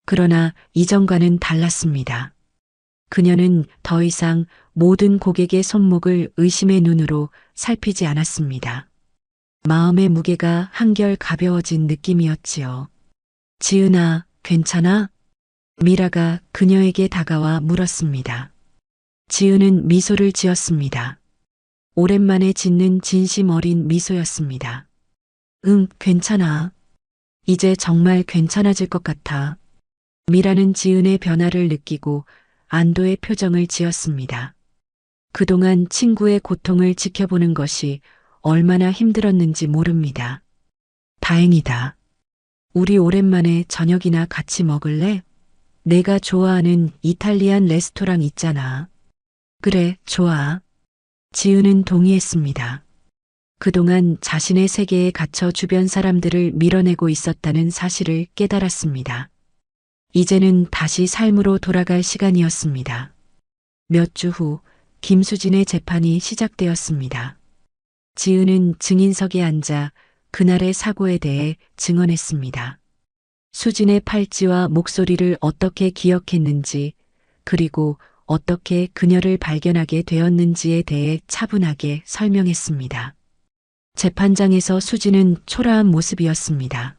S1: 그러나 이전과는 달랐습니다. 그녀는 더 이상 모든 고객의 손목을 의심의 눈으로 살피지 않았습니다. 마음의 무게가 한결 가벼워진 느낌이었지요. 지은아, 괜찮아? 미라가 그녀에게 다가와 물었습니다. 지은은 미소를 지었습니다. 오랜만에 짓는 진심 어린 미소였습니다. 응, 괜찮아. 이제 정말 괜찮아질 것 같아. 미라는 지은의 변화를 느끼고 안도의 표정을 지었습니다. 그동안 친구의 고통을 지켜보는 것이 얼마나 힘들었는지 모릅니다. 다행이다. 우리 오랜만에 저녁이나 같이 먹을래? 내가 좋아하는 이탈리안 레스토랑 있잖아. 그래, 좋아. 지은은 동의했습니다. 그동안 자신의 세계에 갇혀 주변 사람들을 밀어내고 있었다는 사실을 깨달았습니다. 이제는 다시 삶으로 돌아갈 시간이었습니다. 몇 주 후 김수진의 재판이 시작되었습니다. 지은은 증인석에 앉아 그날의 사고에 대해 증언했습니다. 수진의 팔찌와 목소리를 어떻게 기억했는지, 그리고 어떻게 그녀를 발견하게 되었는지에 대해 차분하게 설명했습니다. 재판장에서 수진은 초라한 모습이었습니다.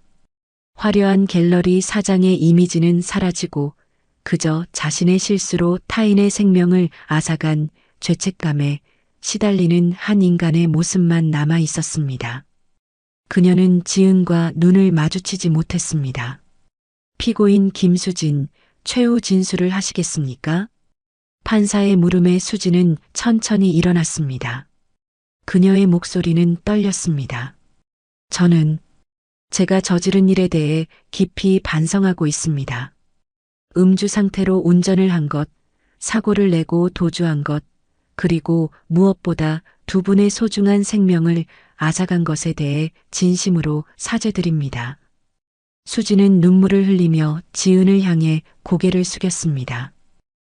S1: 화려한 갤러리 사장의 이미지는 사라지고 그저 자신의 실수로 타인의 생명을 앗아간 죄책감에 시달리는 한 인간의 모습만 남아 있었습니다. 그녀는 지은과 눈을 마주치지 못했습니다. 피고인 김수진, 최후 진술을 하시겠습니까? 판사의 물음에 수진은 천천히 일어났습니다. 그녀의 목소리는 떨렸습니다. 저는 제가 저지른 일에 대해 깊이 반성하고 있습니다. 음주 상태로 운전을 한 것, 사고를 내고 도주한 것, 그리고 무엇보다 두 분의 소중한 생명을 앗아간 것에 대해 진심으로 사죄드립니다. 수진은 눈물을 흘리며 지은을 향해 고개를 숙였습니다.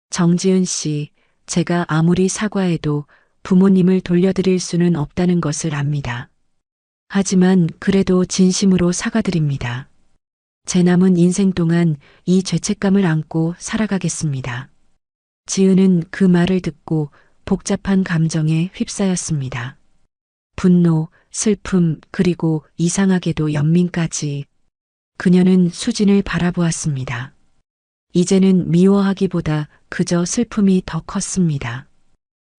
S1: 정지은 씨, 제가 아무리 사과해도 부모님을 돌려드릴 수는 없다는 것을 압니다. 하지만 그래도 진심으로 사과드립니다. 제 남은 인생 동안 이 죄책감을 안고 살아가겠습니다. 지은은 그 말을 듣고 복잡한 감정에 휩싸였습니다. 분노, 슬픔, 그리고 이상하게도 연민까지. 그녀는 수진을 바라보았습니다. 이제는 미워하기보다 그저 슬픔이 더 컸습니다.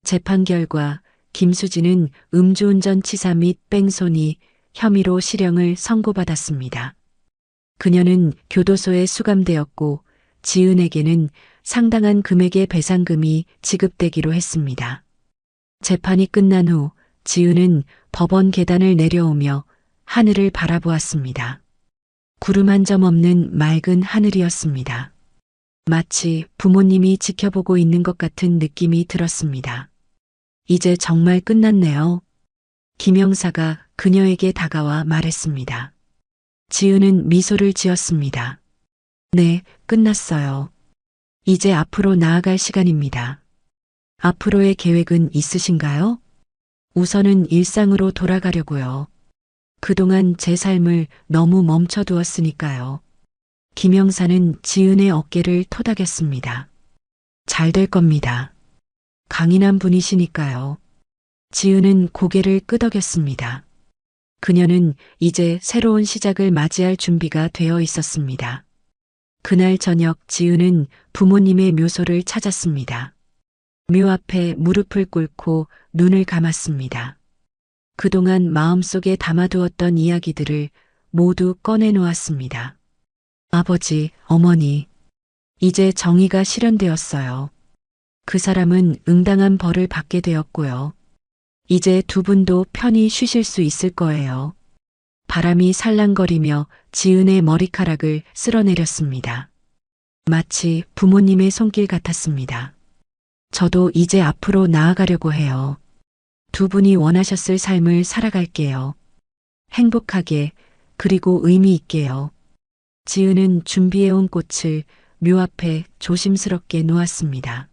S1: 재판 결과 김수진은 음주운전 치사 및 뺑소니 혐의로 실형을 선고받았습니다. 그녀는 교도소에 수감되었고 지은에게는 상당한 금액의 배상금이 지급되기로 했습니다. 재판이 끝난 후 지은은 법원 계단을 내려오며 하늘을 바라보았습니다. 구름 한 점 없는 맑은 하늘이었습니다. 마치 부모님이 지켜보고 있는 것 같은 느낌이 들었습니다. 이제 정말 끝났네요. 김 형사가 그녀에게 다가와 말했습니다. 지은은 미소를 지었습니다. 네, 끝났어요. 이제 앞으로 나아갈 시간입니다. 앞으로의 계획은 있으신가요? 우선은 일상으로 돌아가려고요. 그동안 제 삶을 너무 멈춰두었으니까요. 김 형사는 지은의 어깨를 토닥였습니다. 잘 될 겁니다. 강인한 분이시니까요. 지은은 고개를 끄덕였습니다. 그녀는 이제 새로운 시작을 맞이할 준비가 되어 있었습니다. 그날 저녁 지은은 부모님의 묘소를 찾았습니다. 묘 앞에 무릎을 꿇고 눈을 감았습니다. 그동안 마음속에 담아두었던 이야기들을 모두 꺼내놓았습니다. 아버지, 어머니, 이제 정의가 실현되었어요. 그 사람은 응당한 벌을 받게 되었고요. 이제 두 분도 편히 쉬실 수 있을 거예요. 바람이 살랑거리며 지은의 머리카락을 쓸어내렸습니다. 마치 부모님의 손길 같았습니다. 저도 이제 앞으로 나아가려고 해요. 두 분이 원하셨을 삶을 살아갈게요. 행복하게, 그리고 의미 있게요. 지은은 준비해온 꽃을 묘 앞에 조심스럽게 놓았습니다.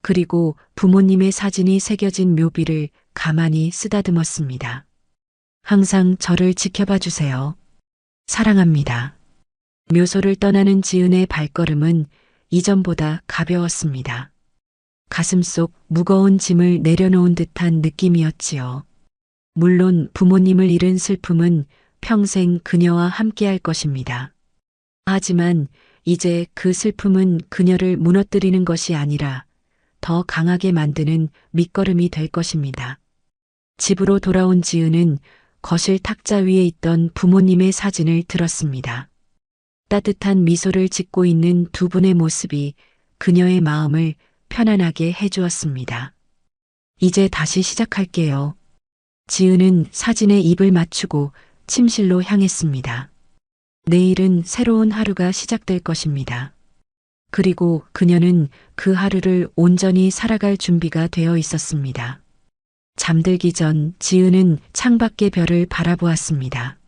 S1: 그리고 부모님의 사진이 새겨진 묘비를 가만히 쓰다듬었습니다. 항상 저를 지켜봐 주세요. 사랑합니다. 묘소를 떠나는 지은의 발걸음은 이전보다 가벼웠습니다. 가슴 속 무거운 짐을 내려놓은 듯한 느낌이었지요. 물론 부모님을 잃은 슬픔은 평생 그녀와 함께할 것입니다. 하지만 이제 그 슬픔은 그녀를 무너뜨리는 것이 아니라 더 강하게 만드는 밑거름이 될 것입니다. 집으로 돌아온 지은은 거실 탁자 위에 있던 부모님의 사진을 들었습니다. 따뜻한 미소를 짓고 있는 두 분의 모습이 그녀의 마음을 편안하게 해주었습니다. 이제 다시 시작할게요. 지은은 사진에 입을 맞추고 침실로 향했습니다. 내일은 새로운 하루가 시작될 것입니다. 그리고 그녀는 그 하루를 온전히 살아갈 준비가 되어 있었습니다. 잠들기 전 지은은 창밖의 별을 바라보았습니다.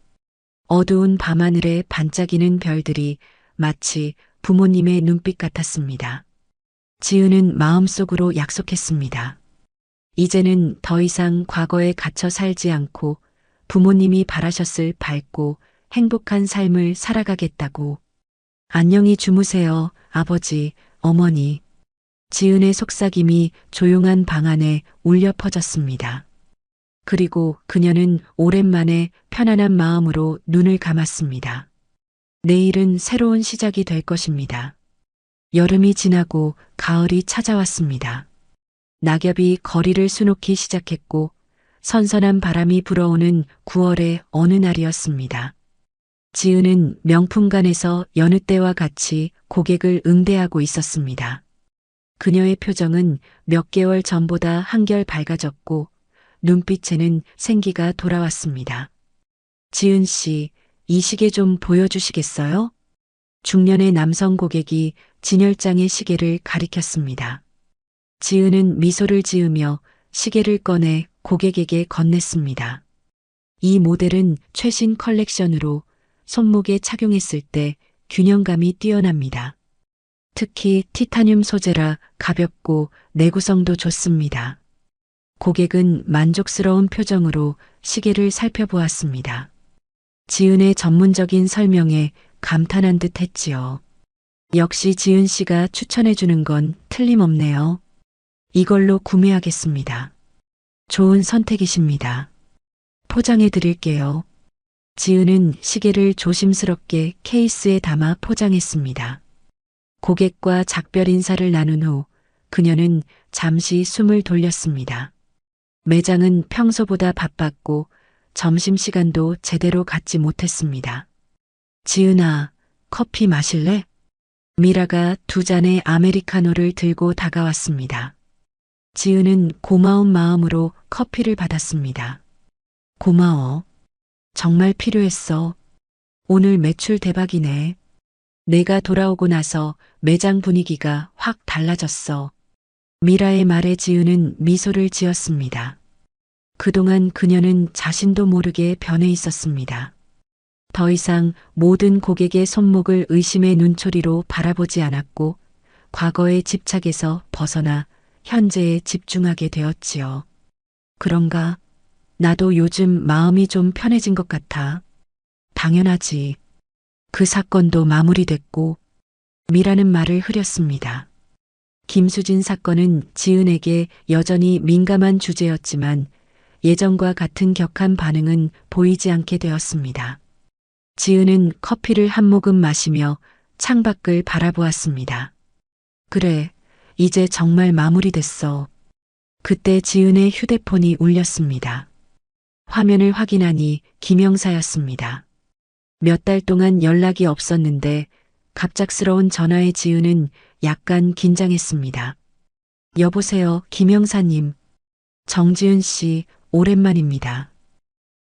S1: 어두운 밤하늘에 반짝이는 별들이 마치 부모님의 눈빛 같았습니다. 지은은 마음속으로 약속했습니다. 이제는 더 이상 과거에 갇혀 살지 않고 부모님이 바라셨을 밝고 행복한 삶을 살아가겠다고. 안녕히 주무세요, 아버지, 어머니. 지은의 속삭임이 조용한 방 안에 울려 퍼졌습니다. 그리고 그녀는 오랜만에 편안한 마음으로 눈을 감았습니다. 내일은 새로운 시작이 될 것입니다. 여름이 지나고 가을이 찾아왔습니다. 낙엽이 거리를 수놓기 시작했고 선선한 바람이 불어오는 9월의 어느 날이었습니다. 지은은 명품관에서 여느 때와 같이 고객을 응대하고 있었습니다. 그녀의 표정은 몇 개월 전보다 한결 밝아졌고 눈빛에는 생기가 돌아왔습니다. 지은 씨, 이 시계 좀 보여주시겠어요? 중년의 남성 고객이 진열장의 시계를 가리켰습니다. 지은은 미소를 지으며 시계를 꺼내 고객에게 건넸습니다. 이 모델은 최신 컬렉션으로 손목에 착용했을 때 균형감이 뛰어납니다. 특히 티타늄 소재라 가볍고 내구성도 좋습니다. 고객은 만족스러운 표정으로 시계를 살펴보았습니다. 지은의 전문적인 설명에 감탄한 듯 했지요. 역시 지은 씨가 추천해 주는 건 틀림없네요. 이걸로 구매하겠습니다. 좋은 선택이십니다. 포장해 드릴게요. 지은은 시계를 조심스럽게 케이스에 담아 포장했습니다. 고객과 작별 인사를 나눈 후 그녀는 잠시 숨을 돌렸습니다. 매장은 평소보다 바빴고 점심시간도 제대로 갖지 못했습니다. 지은아, 커피 마실래? 미라가 2잔의 아메리카노를 들고 다가왔습니다. 지은은 고마운 마음으로 커피를 받았습니다. 고마워. 정말 필요했어. 오늘 매출 대박이네. 내가 돌아오고 나서 매장 분위기가 확 달라졌어. 미라의 말에 지은은 미소를 지었습니다. 그동안 그녀는 자신도 모르게 변해 있었습니다. 더 이상 모든 고객의 손목을 의심의 눈초리로 바라보지 않았고 과거의 집착에서 벗어나 현재에 집중하게 되었지요. 그런가? 나도 요즘 마음이 좀 편해진 것 같아. 당연하지. 그 사건도 마무리됐고 미라는 말을 흐렸습니다. 김수진 사건은 지은에게 여전히 민감한 주제였지만 예전과 같은 격한 반응은 보이지 않게 되었습니다. 지은은 커피를 한 모금 마시며 창밖을 바라보았습니다. 그래, 이제 정말 마무리됐어. 그때 지은의 휴대폰이 울렸습니다. 화면을 확인하니 김영사였습니다. 몇 달 동안 연락이 없었는데 갑작스러운 전화에 지은은 약간 긴장했습니다. 여보세요, 김영사님. 정지은 씨, 오랜만입니다.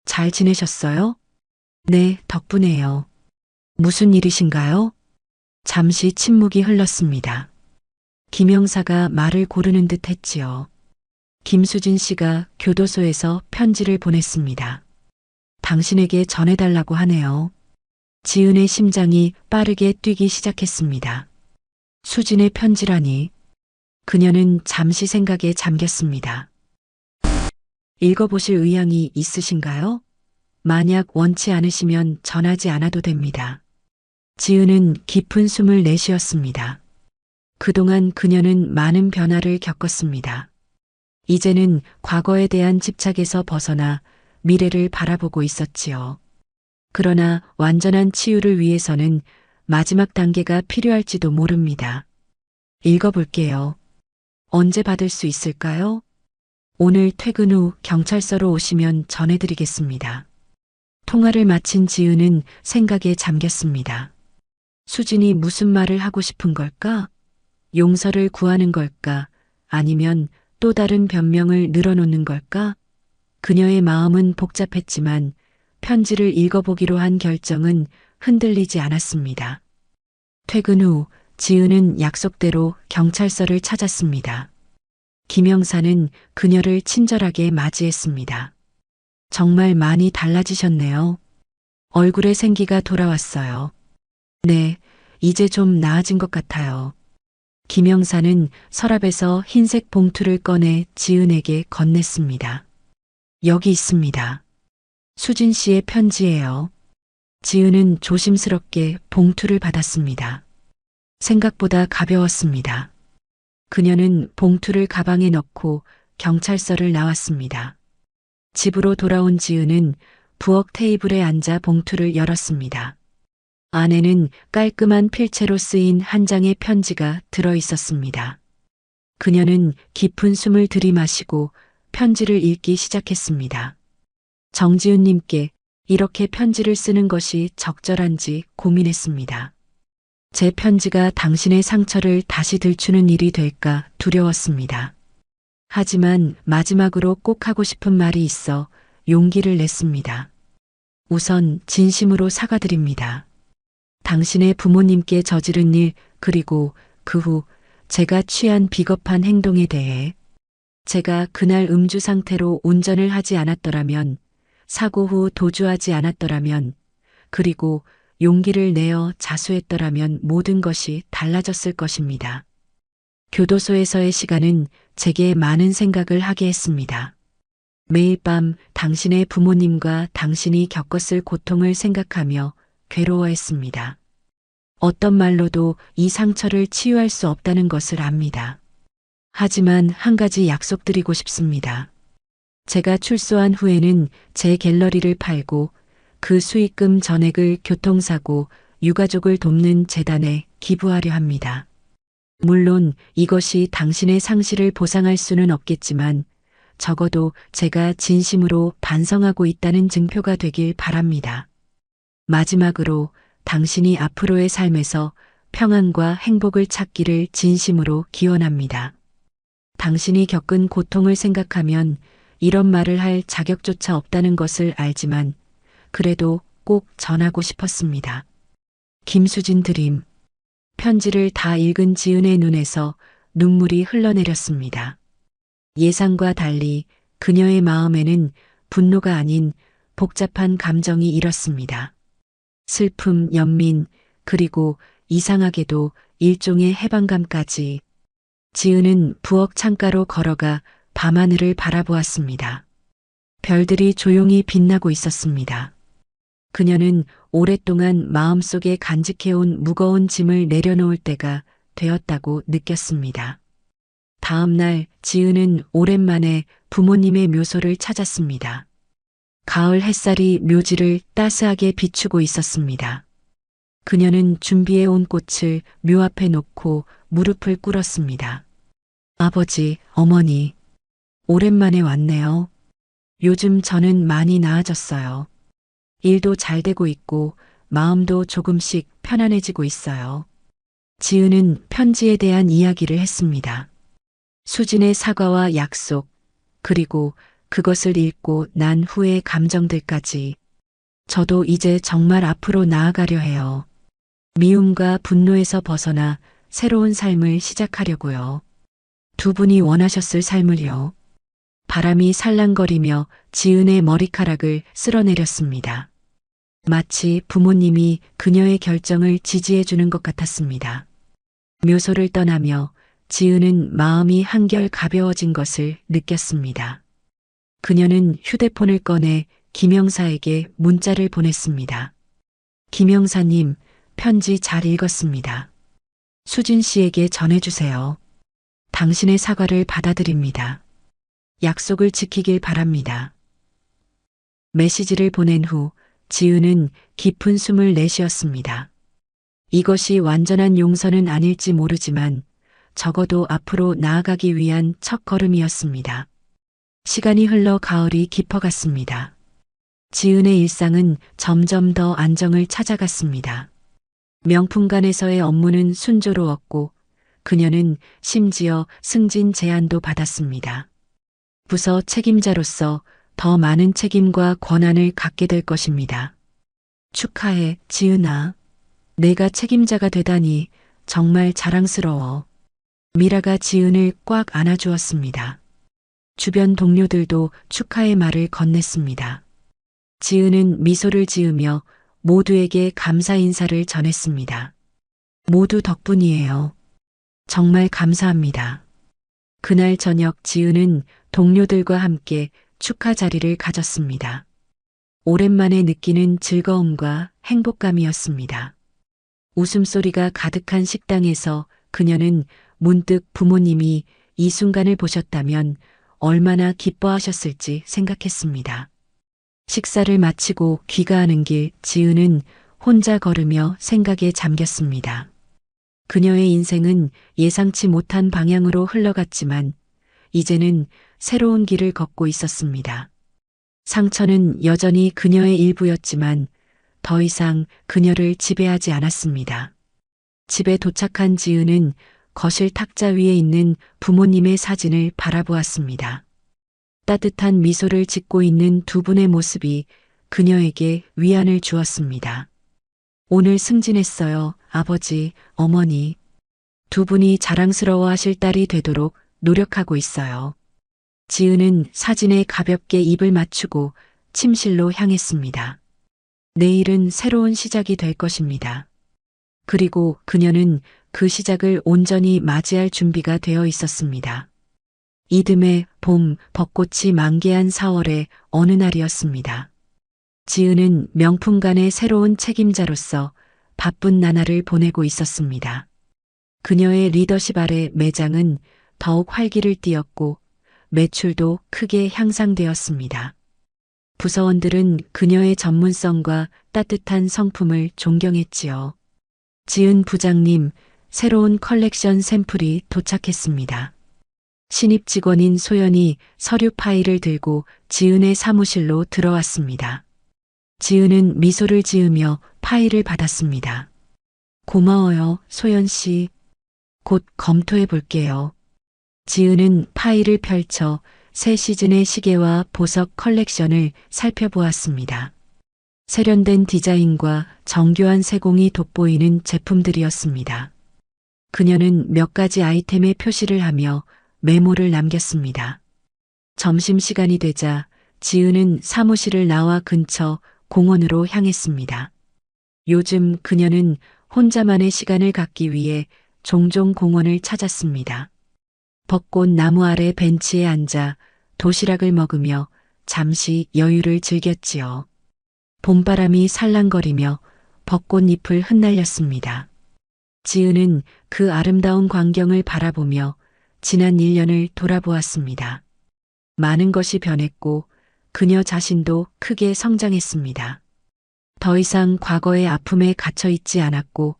S1: 잘 지내셨어요? 네, 덕분에요. 무슨 일이신가요? 잠시 침묵이 흘렀습니다. 김영사가 말을 고르는 듯 했지요. 김수진 씨가 교도소에서 편지를 보냈습니다. 당신에게 전해달라고 하네요. 지은의 심장이 빠르게 뛰기 시작했습니다. 수진의 편지라니. 그녀는 잠시 생각에 잠겼습니다. 읽어보실 의향이 있으신가요? 만약 원치 않으시면 전하지 않아도 됩니다. 지은은 깊은 숨을 내쉬었습니다. 그동안 그녀는 많은 변화를 겪었습니다. 이제는 과거에 대한 집착에서 벗어나 미래를 바라보고 있었지요. 그러나 완전한 치유를 위해서는 마지막 단계가 필요할지도 모릅니다. 읽어볼게요. 언제 받을 수 있을까요? 오늘 퇴근 후 경찰서로 오시면 전해드리겠습니다. 통화를 마친 지은은 생각에 잠겼습니다. 수진이 무슨 말을 하고 싶은 걸까? 용서를 구하는 걸까? 아니면 또 다른 변명을 늘어놓는 걸까? 그녀의 마음은 복잡했지만 편지를 읽어보기로 한 결정은 흔들리지 않았습니다. 퇴근 후 지은은 약속대로 경찰서를 찾았습니다. 김영사는 그녀를 친절하게 맞이했습니다. 정말 많이 달라지셨네요. 얼굴에 생기가 돌아왔어요. 네, 이제 좀 나아진 것 같아요. 김영사는 서랍에서 흰색 봉투를 꺼내 지은에게 건넸습니다. 여기 있습니다. 수진 씨의 편지예요. 지은은 조심스럽게 봉투를 받았습니다. 생각보다 가벼웠습니다. 그녀는 봉투를 가방에 넣고 경찰서를 나왔습니다. 집으로 돌아온 지은은 부엌 테이블에 앉아 봉투를 열었습니다. 안에는 깔끔한 필체로 쓰인 한 장의 편지가 들어 있었습니다. 그녀는 깊은 숨을 들이마시고 편지를 읽기 시작했습니다. 정지은님께 이렇게 편지를 쓰는 것이 적절한지 고민했습니다. 제 편지가 당신의 상처를 다시 들추는 일이 될까 두려웠습니다. 하지만 마지막으로 꼭 하고 싶은 말이 있어 용기를 냈습니다. 우선 진심으로 사과드립니다. 당신의 부모님께 저지른 일, 그리고 그 후 제가 취한 비겁한 행동에 대해 제가 그날 음주 상태로 운전을 하지 않았더라면, 사고 후 도주하지 않았더라면, 그리고 용기를 내어 자수했더라면 모든 것이 달라졌을 것입니다. 교도소에서의 시간은 제게 많은 생각을 하게 했습니다. 매일 밤 당신의 부모님과 당신이 겪었을 고통을 생각하며 괴로워했습니다. 어떤 말로도 이 상처를 치유할 수 없다는 것을 압니다. 하지만 한 가지 약속드리고 싶습니다. 제가 출소한 후에는 제 갤러리를 팔고 그 수익금 전액을 교통사고, 유가족을 돕는 재단에 기부하려 합니다. 물론 이것이 당신의 상실을 보상할 수는 없겠지만 적어도 제가 진심으로 반성하고 있다는 증표가 되길 바랍니다. 마지막으로 당신이 앞으로의 삶에서 평안과 행복을 찾기를 진심으로 기원합니다. 당신이 겪은 고통을 생각하면 이런 말을 할 자격조차 없다는 것을 알지만 그래도 꼭 전하고 싶었습니다. 김수진 드림. 편지를 다 읽은 지은의 눈에서 눈물이 흘러내렸습니다. 예상과 달리 그녀의 마음에는 분노가 아닌 복잡한 감정이 일었습니다. 슬픔, 연민, 그리고 이상하게도 일종의 해방감까지. 지은은 부엌 창가로 걸어가 밤하늘을 바라보았습니다. 별들이 조용히 빛나고 있었습니다. 그녀는 오랫동안 마음속에 간직해온 무거운 짐을 내려놓을 때가 되었다고 느꼈습니다. 다음 날 지은은 오랜만에 부모님의 묘소를 찾았습니다. 가을 햇살이 묘지를 따스하게 비추고 있었습니다. 그녀는 준비해온 꽃을 묘 앞에 놓고 무릎을 꿇었습니다. 아버지, 어머니, 오랜만에 왔네요. 요즘 저는 많이 나아졌어요. 일도 잘 되고 있고 마음도 조금씩 편안해지고 있어요. 지은은 편지에 대한 이야기를 했습니다. 수진의 사과와 약속, 그리고 그것을 읽고 난 후의 감정들까지. 저도 이제 정말 앞으로 나아가려 해요. 미움과 분노에서 벗어나 새로운 삶을 시작하려고요. 두 분이 원하셨을 삶을요. 바람이 살랑거리며 지은의 머리카락을 쓸어내렸습니다. 마치 부모님이 그녀의 결정을 지지해 주는 것 같았습니다. 묘소를 떠나며 지은은 마음이 한결 가벼워진 것을 느꼈습니다. 그녀는 휴대폰을 꺼내 김영사에게 문자를 보냈습니다. 김영사님, 편지 잘 읽었습니다. 수진 씨에게 전해주세요. 당신의 사과를 받아들입니다. 약속을 지키길 바랍니다. 메시지를 보낸 후 지은은 깊은 숨을 내쉬었습니다. 이것이 완전한 용서는 아닐지 모르지만 적어도 앞으로 나아가기 위한 첫걸음이었습니다. 시간이 흘러 가을이 깊어갔습니다. 지은의 일상은 점점 더 안정을 찾아갔습니다. 명품관에서의 업무는 순조로웠고 그녀는 심지어 승진 제안도 받았습니다. 부서 책임자로서 더 많은 책임과 권한을 갖게 될 것입니다. 축하해, 지은아. 내가 책임자가 되다니 정말 자랑스러워. 미라가 지은을 꽉 안아주었습니다. 주변 동료들도 축하의 말을 건넸습니다. 지은은 미소를 지으며 모두에게 감사 인사를 전했습니다. 모두 덕분이에요. 정말 감사합니다. 그날 저녁 지은은 동료들과 함께 축하 자리를 가졌습니다. 오랜만에 느끼는 즐거움과 행복감이었습니다. 웃음소리가 가득한 식당에서 그녀는 문득 부모님이 이 순간을 보셨다면 얼마나 기뻐하셨을지 생각했습니다. 식사를 마치고 귀가하는 길 지은은 혼자 걸으며 생각에 잠겼습니다. 그녀의 인생은 예상치 못한 방향으로 흘러갔지만 이제는 새로운 길을 걷고 있었습니다. 상처는 여전히 그녀의 일부였지만 더 이상 그녀를 지배하지 않았습니다. 집에 도착한 지은은 거실 탁자 위에 있는 부모님의 사진을 바라보았습니다. 따뜻한 미소를 짓고 있는 두 분의 모습이 그녀에게 위안을 주었습니다. 오늘 승진했어요, 아버지, 어머니. 두 분이 자랑스러워하실 딸이 되도록 노력하고 있어요. 지은은 사진에 가볍게 입을 맞추고 침실로 향했습니다. 내일은 새로운 시작이 될 것입니다. 그리고 그녀는 그 시작을 온전히 맞이할 준비가 되어 있었습니다. 이듬해 봄 벚꽃이 만개한 4월의 어느 날이었습니다. 지은은 명품관의 새로운 책임자로서 바쁜 나날을 보내고 있었습니다. 그녀의 리더십 아래 매장은 더욱 활기를 띠었고 매출도 크게 향상되었습니다. 부서원들은 그녀의 전문성과 따뜻한 성품을 존경했지요. 지은 부장님, 새로운 컬렉션 샘플이 도착했습니다. 신입 직원인 소연이 서류 파일을 들고 지은의 사무실로 들어왔습니다. 지은은 미소를 지으며 파일을 받았습니다. 고마워요, 소연 씨. 곧 검토해 볼게요. 지은은 파일을 펼쳐 새 시즌의 시계와 보석 컬렉션을 살펴보았습니다. 세련된 디자인과 정교한 세공이 돋보이는 제품들이었습니다. 그녀는 몇 가지 아이템의 표시를 하며 메모를 남겼습니다. 점심시간이 되자 지은은 사무실을 나와 근처 공원으로 향했습니다. 요즘 그녀는 혼자만의 시간을 갖기 위해 종종 공원을 찾았습니다. 벚꽃 나무 아래 벤치에 앉아 도시락을 먹으며 잠시 여유를 즐겼지요. 봄바람이 살랑거리며 벚꽃잎을 흩날렸습니다. 지은은 그 아름다운 광경을 바라보며 지난 1년을 돌아보았습니다. 많은 것이 변했고 그녀 자신도 크게 성장했습니다. 더 이상 과거의 아픔에 갇혀 있지 않았고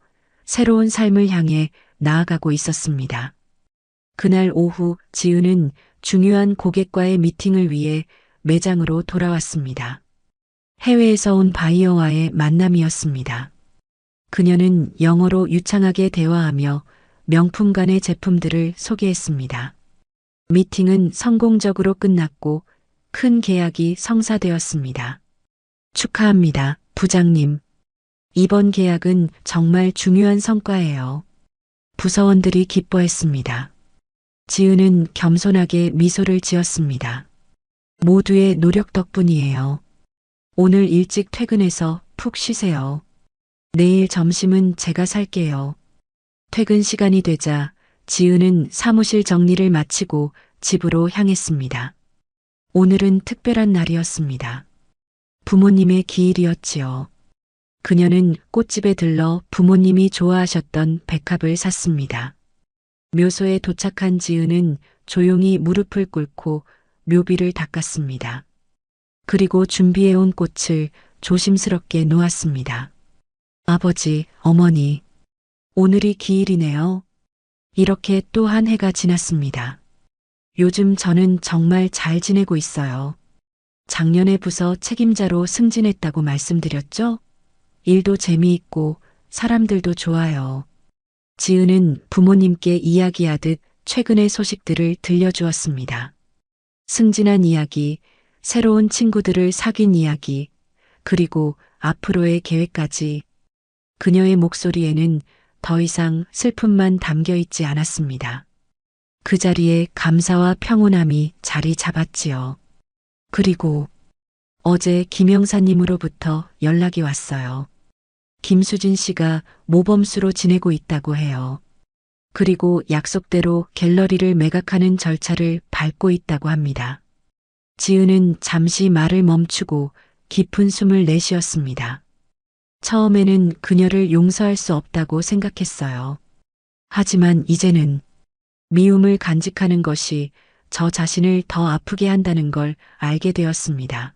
S1: 새로운 삶을 향해 나아가고 있었습니다. 그날 오후 지은은 중요한 고객과의 미팅을 위해 매장으로 돌아왔습니다. 해외에서 온 바이어와의 만남이었습니다. 그녀는 영어로 유창하게 대화하며 명품관의 제품들을 소개했습니다. 미팅은 성공적으로 끝났고 큰 계약이 성사되었습니다. 축하합니다, 부장님. 이번 계약은 정말 중요한 성과예요. 부서원들이 기뻐했습니다. 지은은 겸손하게 미소를 지었습니다. 모두의 노력 덕분이에요. 오늘 일찍 퇴근해서 푹 쉬세요. 내일 점심은 제가 살게요. 퇴근 시간이 되자 지은은 사무실 정리를 마치고 집으로 향했습니다. 오늘은 특별한 날이었습니다. 부모님의 기일이었지요. 그녀는 꽃집에 들러 부모님이 좋아하셨던 백합을 샀습니다. 묘소에 도착한 지은은 조용히 무릎을 꿇고 묘비를 닦았습니다. 그리고 준비해온 꽃을 조심스럽게 놓았습니다. 아버지, 어머니, 오늘이 기일이네요. 이렇게 또 한 해가 지났습니다. 요즘 저는 정말 잘 지내고 있어요. 작년에 부서 책임자로 승진했다고 말씀드렸죠? 일도 재미있고 사람들도 좋아요. 지은은 부모님께 이야기하듯 최근의 소식들을 들려주었습니다. 승진한 이야기, 새로운 친구들을 사귄 이야기, 그리고 앞으로의 계획까지. 그녀의 목소리에는 더 이상 슬픔만 담겨 있지 않았습니다. 그 자리에 감사와 평온함이 자리 잡았지요. 그리고 어제 김영사님으로부터 연락이 왔어요. 김수진 씨가 모범수로 지내고 있다고 해요. 그리고 약속대로 갤러리를 매각하는 절차를 밟고 있다고 합니다. 지은은 잠시 말을 멈추고 깊은 숨을 내쉬었습니다. 처음에는 그녀를 용서할 수 없다고 생각했어요. 하지만 이제는 미움을 간직하는 것이 저 자신을 더 아프게 한다는 걸 알게 되었습니다.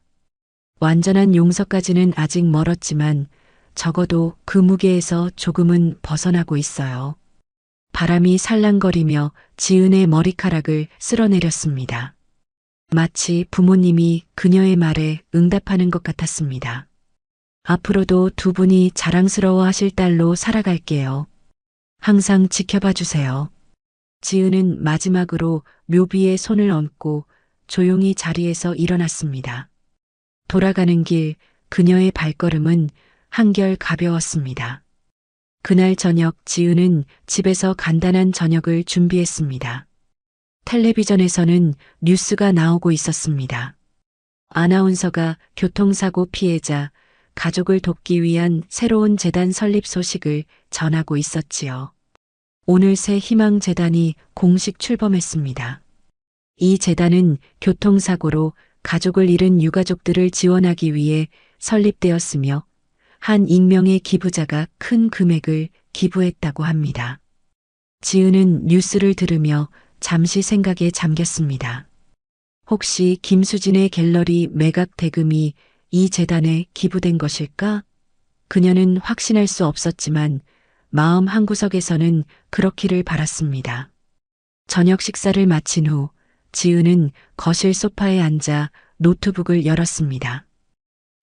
S1: 완전한 용서까지는 아직 멀었지만 적어도 그 무게에서 조금은 벗어나고 있어요. 바람이 살랑거리며 지은의 머리카락을 쓸어내렸습니다. 마치 부모님이 그녀의 말에 응답하는 것 같았습니다. 앞으로도 두 분이 자랑스러워 하실 딸로 살아갈게요. 항상 지켜봐 주세요. 지은은 마지막으로 묘비의 손을 얹고 조용히 자리에서 일어났습니다. 돌아가는 길 그녀의 발걸음은 한결 가벼웠습니다. 그날 저녁 지은은 집에서 간단한 저녁을 준비했습니다. 텔레비전에서는 뉴스가 나오고 있었습니다. 아나운서가 교통사고 피해자, 가족을 돕기 위한 새로운 재단 설립 소식을 전하고 있었지요. 오늘 새 희망재단이 공식 출범했습니다. 이 재단은 교통사고로 가족을 잃은 유가족들을 지원하기 위해 설립되었으며 한 익명의 기부자가 큰 금액을 기부했다고 합니다. 지은은 뉴스를 들으며 잠시 생각에 잠겼습니다. 혹시 김수진의 갤러리 매각 대금이 이 재단에 기부된 것일까? 그녀는 확신할 수 없었지만 마음 한구석에서는 그렇기를 바랐습니다. 저녁 식사를 마친 후 지은은 거실 소파에 앉아 노트북을 열었습니다.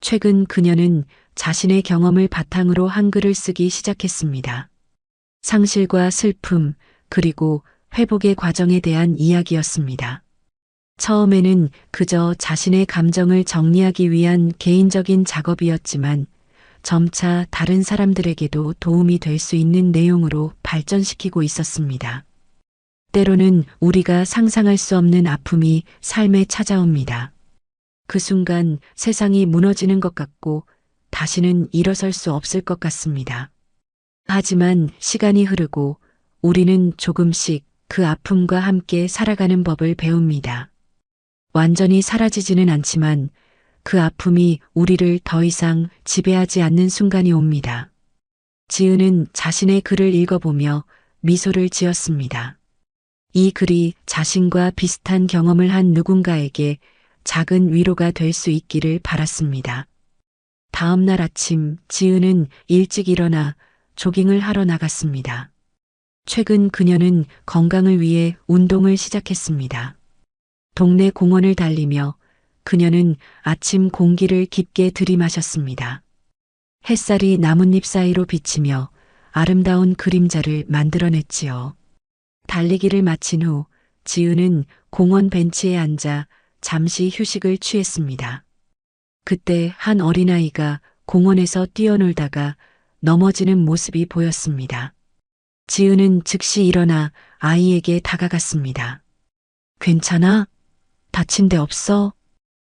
S1: 최근 그녀는 자신의 경험을 바탕으로 한글을 쓰기 시작했습니다. 상실과 슬픔, 그리고 회복의 과정에 대한 이야기였습니다. 처음에는 그저 자신의 감정을 정리하기 위한 개인적인 작업이었지만 점차 다른 사람들에게도 도움이 될 수 있는 내용으로 발전시키고 있었습니다. 때로는 우리가 상상할 수 없는 아픔이 삶에 찾아옵니다. 그 순간 세상이 무너지는 것 같고 다시는 일어설 수 없을 것 같습니다. 하지만 시간이 흐르고 우리는 조금씩 그 아픔과 함께 살아가는 법을 배웁니다. 완전히 사라지지는 않지만 그 아픔이 우리를 더 이상 지배하지 않는 순간이 옵니다. 지은은 자신의 글을 읽어보며 미소를 지었습니다. 이 글이 자신과 비슷한 경험을 한 누군가에게 작은 위로가 될 수 있기를 바랐습니다. 다음 날 아침 지은은 일찍 일어나 조깅을 하러 나갔습니다. 최근 그녀는 건강을 위해 운동을 시작했습니다. 동네 공원을 달리며 그녀는 아침 공기를 깊게 들이마셨습니다. 햇살이 나뭇잎 사이로 비치며 아름다운 그림자를 만들어냈지요. 달리기를 마친 후 지은은 공원 벤치에 앉아 잠시 휴식을 취했습니다. 그때 한 어린아이가 공원에서 뛰어놀다가 넘어지는 모습이 보였습니다. 지은은 즉시 일어나 아이에게 다가갔습니다. 괜찮아? 다친 데 없어?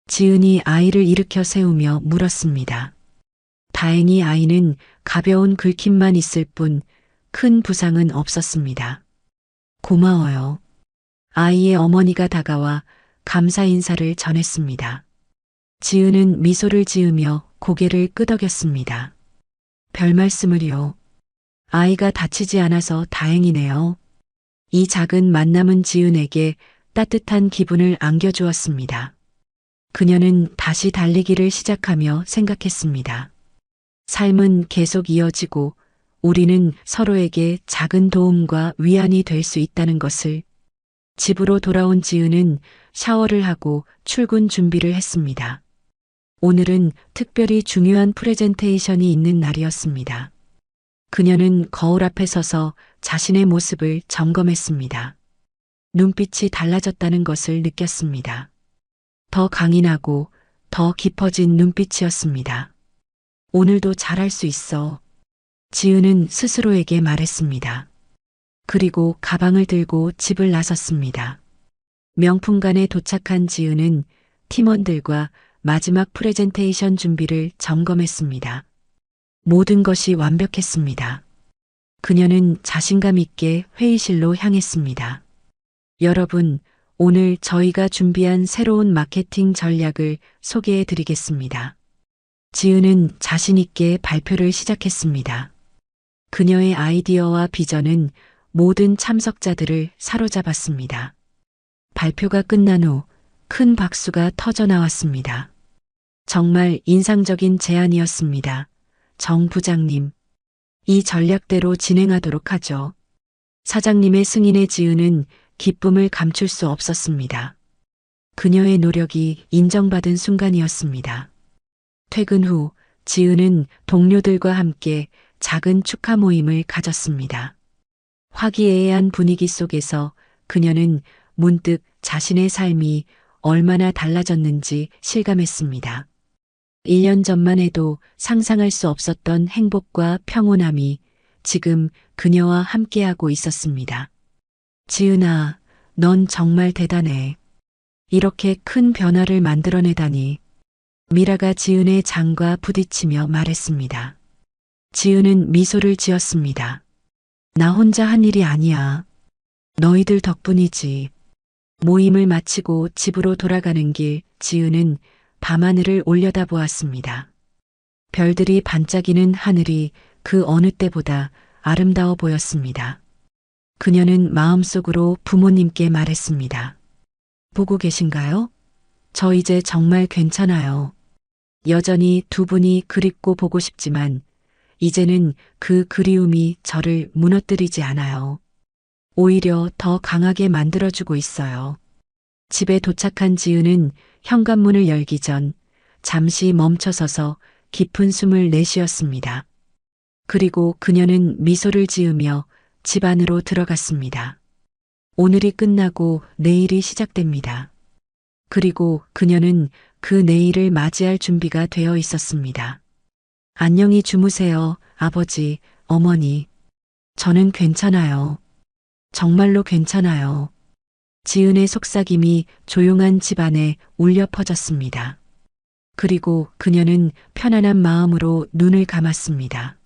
S1: 지은이 아이를 일으켜 세우며 물었습니다. 다행히 아이는 가벼운 긁힘만 있을 뿐 큰 부상은 없었습니다. 고마워요. 아이의 어머니가 다가와 감사 인사를 전했습니다. 지은은 미소를 지으며 고개를 끄덕였습니다. 별 말씀을요. 아이가 다치지 않아서 다행이네요. 이 작은 만남은 지은에게 따뜻한 기분을 안겨주었습니다. 그녀는 다시 달리기를 시작하며 생각했습니다. 삶은 계속 이어지고 우리는 서로에게 작은 도움과 위안이 될 수 있다는 것을. 집으로 돌아온 지은은 샤워를 하고 출근 준비를 했습니다. 오늘은 특별히 중요한 프레젠테이션이 있는 날이었습니다. 그녀는 거울 앞에 서서 자신의 모습을 점검했습니다. 눈빛이 달라졌다는 것을 느꼈습니다. 더 강인하고 더 깊어진 눈빛이었습니다. 오늘도 잘할 수 있어. 지은은 스스로에게 말했습니다. 그리고 가방을 들고 집을 나섰습니다. 명품관에 도착한 지은은 팀원들과 마지막 프레젠테이션 준비를 점검했습니다. 모든 것이 완벽했습니다. 그녀는 자신감 있게 회의실로 향했습니다. 여러분, 오늘 저희가 준비한 새로운 마케팅 전략을 소개해 드리겠습니다. 지은은 자신 있게 발표를 시작했습니다. 그녀의 아이디어와 비전은 모든 참석자들을 사로잡았습니다. 발표가 끝난 후 큰 박수가 터져 나왔습니다. 정말 인상적인 제안이었습니다. 정 부장님, 이 전략대로 진행하도록 하죠. 사장님의 승인에 지은은 기쁨을 감출 수 없었습니다. 그녀의 노력이 인정받은 순간이었습니다. 퇴근 후 지은은 동료들과 함께 작은 축하 모임을 가졌습니다. 화기애애한 분위기 속에서 그녀는 문득 자신의 삶이 얼마나 달라졌는지 실감했습니다. 1년 전만 해도 상상할 수 없었던 행복과 평온함이 지금 그녀와 함께하고 있었습니다. 지은아, 넌 정말 대단해. 이렇게 큰 변화를 만들어내다니. 미라가 지은의 장과 부딪히며 말했습니다. 지은은 미소를 지었습니다. 나 혼자 한 일이 아니야. 너희들 덕분이지. 모임을 마치고 집으로 돌아가는 길, 지은은 밤하늘을 올려다보았습니다. 별들이 반짝이는 하늘이 그 어느 때보다 아름다워 보였습니다. 그녀는 마음속으로 부모님께 말했습니다. 보고 계신가요? 저 이제 정말 괜찮아요. 여전히 두 분이 그립고 보고 싶지만 이제는 그 그리움이 저를 무너뜨리지 않아요. 오히려 더 강하게 만들어주고 있어요. 집에 도착한 지은은 현관문을 열기 전 잠시 멈춰서서 깊은 숨을 내쉬었습니다. 그리고 그녀는 미소를 지으며 집 안으로 들어갔습니다. 오늘이 끝나고 내일이 시작됩니다. 그리고 그녀는 그 내일을 맞이할 준비가 되어 있었습니다. 안녕히 주무세요, 아버지, 어머니. 저는 괜찮아요. 정말로 괜찮아요. 지은의 속삭임이 조용한 집안에 울려 퍼졌습니다. 그리고 그녀는 편안한 마음으로 눈을 감았습니다.